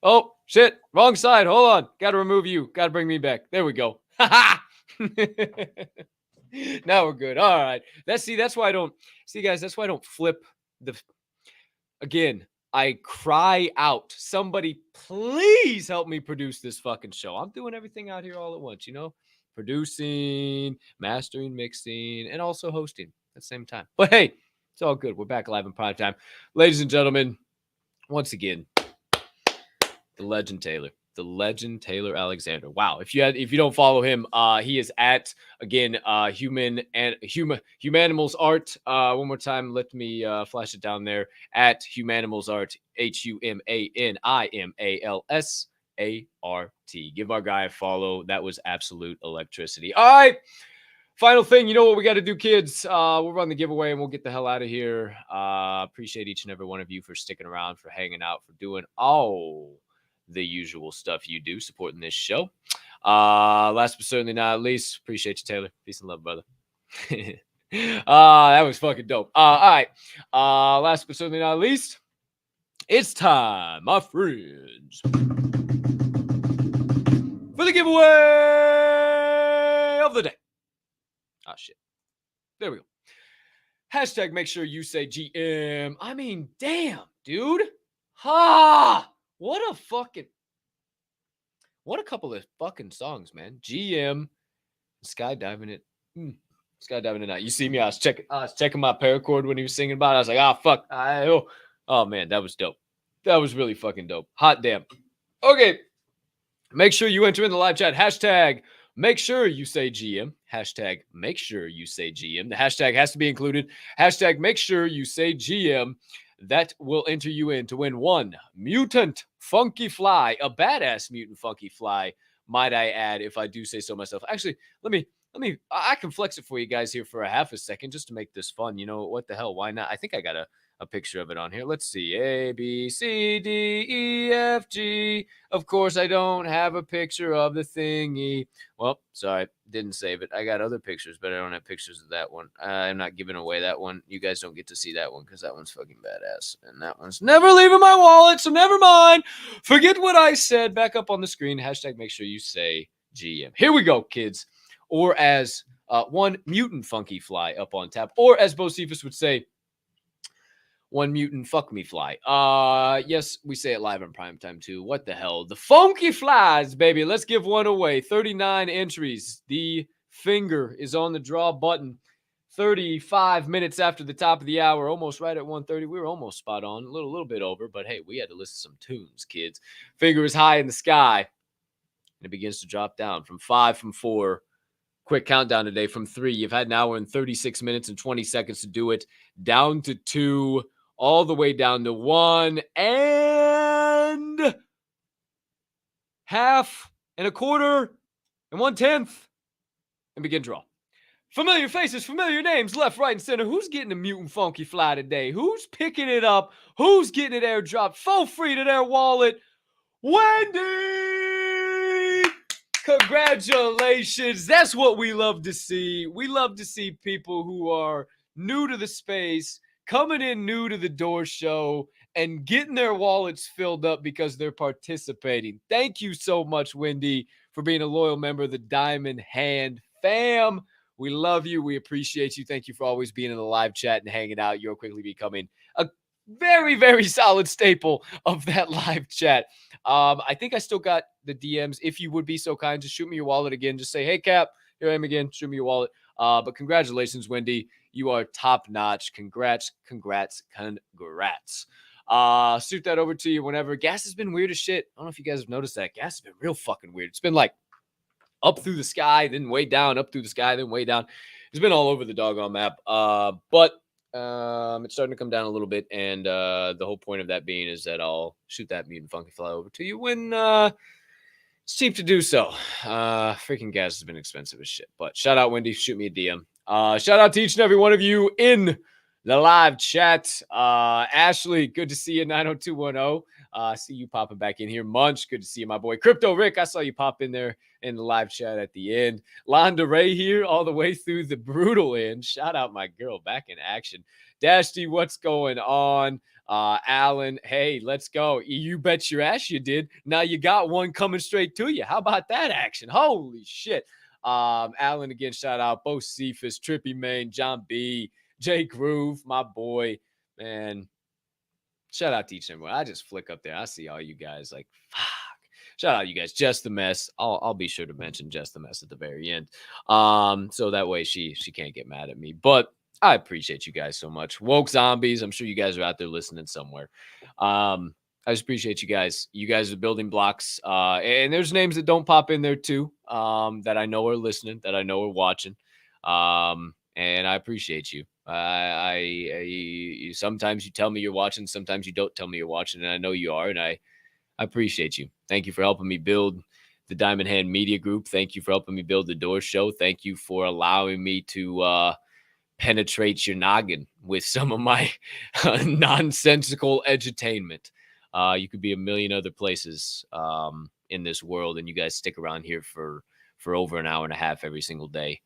Oh, shit. Wrong side. Hold on. Got to remove you. Got to bring me back. There we go. Now we're good. All right. That's why I don't flip again. I cry out, somebody please help me produce this fucking show. I'm doing everything out here all at once, producing, mastering, mixing, and also hosting at the same time. But hey, it's all good. We're back live in prime time. Ladies and gentlemen, once again, the legend Taylor Alexander. Wow. If you don't follow him, he is at, again, Humanimals Art. One more time, let me flash it down there, at Humanimals Art, HUMANIMALSART. Give our guy a follow. That was absolute electricity. All right. Final thing, you know what we got to do, kids? We'll run the giveaway and we'll get the hell out of here. Appreciate each and every one of you for sticking around, for hanging out, for doing all the usual stuff you do, supporting this show. Last but certainly not least, appreciate you, Taylor. Peace and love, brother. That was fucking dope. All right. Last but certainly not least, it's time, my friends, for the giveaway of the day. Oh, shit. There we go. Hashtag make sure you say GM. I mean, damn, dude. What a couple of fucking songs, man. GM, skydiving it. Skydiving it out. You see me, I was checking my paracord when he was singing about it. I was like, fuck. Oh man, that was dope. That was really fucking dope. Hot damn. Okay. Make sure you enter in the live chat. Hashtag make sure you say GM. Hashtag make sure you say GM. The hashtag has to be included. Hashtag make sure you say GM. That will enter you in to win one mutant funky fly, a badass mutant funky fly, might I add, if I do say so myself. Actually, I can flex it for you guys here for a half a second just to make this fun. You know, what the hell? Why not? I think I got a picture of it on here. Let's see. A, B, C, D, E, F, G. Of course, I don't have a picture of the thingy. Well, sorry, didn't save it. I got other pictures, but I don't have pictures of that one. I'm not giving away that one. You guys don't get to see that one because that one's fucking badass. And that one's never leaving my wallet, so never mind. Forget what I said. Back up on the screen. Hashtag make sure you say GM. Here we go, kids. Or as one mutant funky fly up on tap. Or as Bo Cephas would say, One mutant, fuck me fly. Yes, we say it live on primetime too. What the hell? The funky flies, baby. Let's give one away. 39 entries. The finger is on the draw button. 35 minutes after the top of the hour, almost right at 1:30. We were almost spot on, a little bit over, but hey, we had to listen to some tunes, kids. Finger is high in the sky, and it begins to drop down from 5, from 4. Quick countdown today from 3. You've had an hour and 36 minutes and 20 seconds to do it. Down to 2, all the way down to 1, and half, and a quarter, and 1/10, and begin draw. Familiar faces, familiar names, left, right, and center. Who's getting a mutant funky fly today? Who's picking it up? Who's getting it airdropped for free to their wallet? Wendy! Congratulations. That's what we love to see. We love to see people who are new to the space, coming in new to the Door Show, and getting their wallets filled up because they're participating. Thank you so much, Wendy, for being a loyal member of the Diamond Hand fam. We love you. We appreciate you. Thank you for always being in the live chat and hanging out. You're quickly becoming a very, very solid staple of that live chat. I think I still got the DMs. If you would be so kind, just shoot me your wallet again. Just say, hey, Cap, here I am again. Shoot me your wallet. But congratulations, Wendy. You are top notch. Congrats. Shoot that over to you whenever. Gas has been weird as shit. I don't know if you guys have noticed that. Gas has been real fucking weird. It's been like up through the sky, then way down, up through the sky, then way down. It's been all over the doggone map. But it's starting to come down a little bit. And the whole point of that being is that I'll shoot that mutant funky fly over to you when it's cheap to do so. Freaking gas has been expensive as shit. But shout out, Wendy. Shoot me a DM. Shout out to each and every one of you in the live chat. Ashley, good to see you. 90210. See you popping back in here. Munch, good to see you, my boy. Crypto Rick, I saw you pop in there in the live chat at the end. Londa Ray here all the way through the brutal end. Shout out my girl back in action. Dash D, what's going on? Alan, hey, let's go. You bet your ass you did. Now you got one coming straight to you. How about that action? Holy shit. Alan again, shout out. Bo Cephas, Trippy Main, John B, Jay Groove, my boy, man. Shout out to each and everyone. I just flick up there. I see all you guys like, fuck. Shout out you guys. Just the Mess. I'll be sure to mention Just the Mess at the very end. So that way she can't get mad at me. But I appreciate you guys so much. Woke Zombies. I'm sure you guys are out there listening somewhere. I just appreciate you guys. You guys are building blocks. And there's names that don't pop in there too. That I know are listening, that I know are watching. And I appreciate you. Sometimes you tell me you're watching, sometimes you don't tell me you're watching, and I know you are, and I appreciate you. Thank you for helping me build the Diamond Hand Media Group. Thank you for helping me build the Door Show. Thank you for allowing me to penetrate your noggin with some of my nonsensical edutainment. You could be a million other places in this world, and you guys stick around here for over an hour and a half every single day.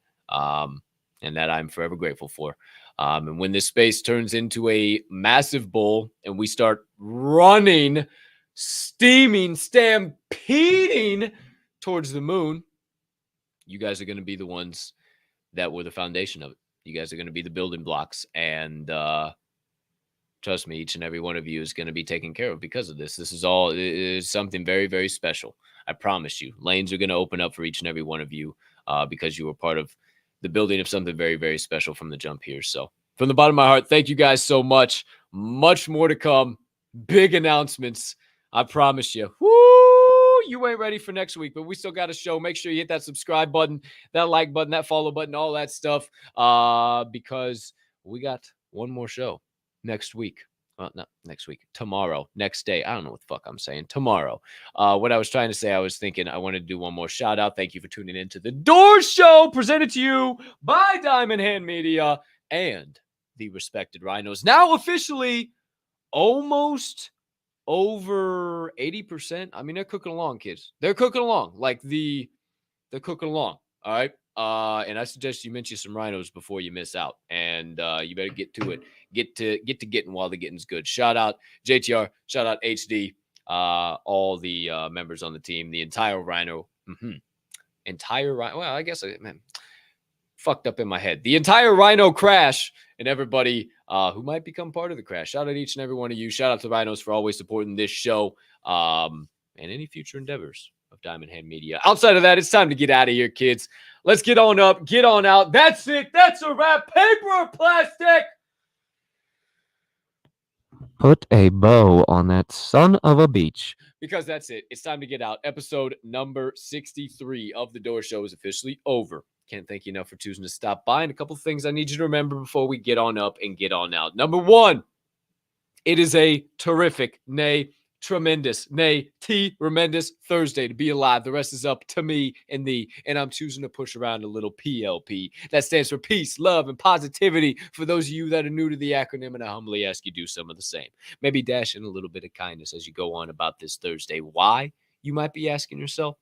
And that I'm forever grateful for. And when this space turns into a massive bowl and we start running, steaming, stampeding towards the moon, you guys are going to be the ones that were the foundation of it. You guys are going to be the building blocks. And trust me, each and every one of you is going to be taken care of because of this. This is something very, very special. I promise you. Lanes are going to open up for each and every one of you because you were part of the building of something very, very special from the jump here. So from the bottom of my heart, thank you guys so much. Much more to come. Big announcements. I promise you. Woo! You ain't ready for next week, but we still got a show. Make sure you hit that subscribe button, that like button, that follow button, all that stuff, because we got one more show next week. Not next week, tomorrow, next day. I don't know what the fuck I'm saying. Tomorrow. What I was trying to say, I was thinking I wanted to do one more shout out. Thank you for tuning in to the Door Show, presented to you by Diamond Hand Media and the respected Rhinos. Now officially almost over 80%. I mean, they're cooking along, kids. They're cooking along. They're cooking along. All right. And I suggest you mention some Rhinos before you miss out. And you better get to it. Get to getting while the getting's good. Shout out JTR. Shout out HD. All the members on the team. The entire Rhino. Entire Rhino. Well, I guess, man. fucked up in my head. The entire Rhino crash and everybody who might become part of the crash. Shout out each and every one of you. Shout out to Rhinos for always supporting this show and any future endeavors of Diamond Hand Media. Outside of that, it's time to get out of here, kids. Let's get on up, get on out. That's it. That's a wrap. Paper or plastic? Put a bow on that son of a beach. Because that's it. It's time to get out. Episode number 63 of The Door Show is officially over. Can't thank you enough for choosing to stop by. And a couple of things I need you to remember before we get on up and get on out. Number one, it is a terrific, nay, tremendous, nay, tremendous Thursday to be alive. The rest is up to me and thee. And I'm choosing to push around a little PLP. That stands for peace, love, and positivity for those of you that are new to the acronym. And I humbly ask you do some of the same. Maybe dash in a little bit of kindness as you go on about this Thursday. Why? You might be asking yourself.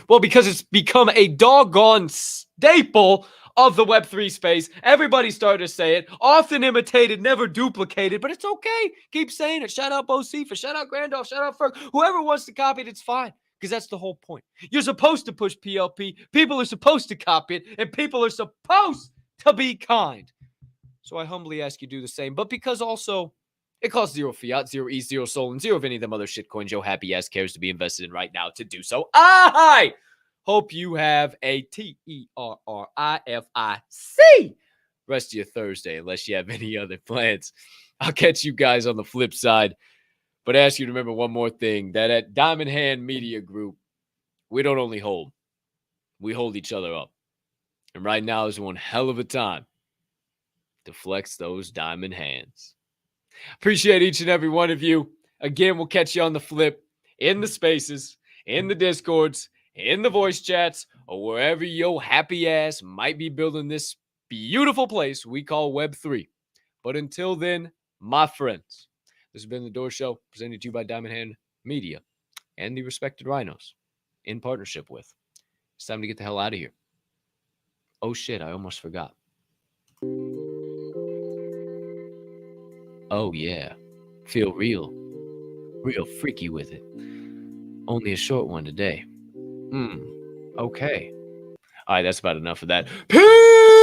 Well, because it's become a doggone staple of the Web3 space. Everybody started to say it. Often imitated, never duplicated. But it's okay. Keep saying it. Shout out Bo Sifa. Shout out Grandolph. Shout out Ferg. Whoever wants to copy it, it's fine. Because that's the whole point. You're supposed to push PLP. People are supposed to copy it. And people are supposed to be kind. So I humbly ask you to do the same. But because also it costs 0 fiat, 0 ETH, 0 Sol, and 0 of any of them other shitcoins your happy ass cares to be invested in right now to do so. I hope you have a TERRIFIC rest of your Thursday, unless you have any other plans. I'll catch you guys on the flip side. But I ask you to remember one more thing, that at Diamond Hand Media Group, we don't only hold, we hold each other up. And right now is one hell of a time to flex those diamond hands. Appreciate each and every one of you. Again, we'll catch you on the flip, in the spaces, in the Discords, in the voice chats, or wherever your happy ass might be building this beautiful place we call Web3. But until then, my friends, this has been The Door Show, presented to you by Diamond Hand Media and the respected Rhinos in partnership with. It's time to get the hell out of here. Oh shit, I almost forgot. Oh yeah, feel real freaky with it. Only a short one today. Okay. All right, that's about enough of that. Peace!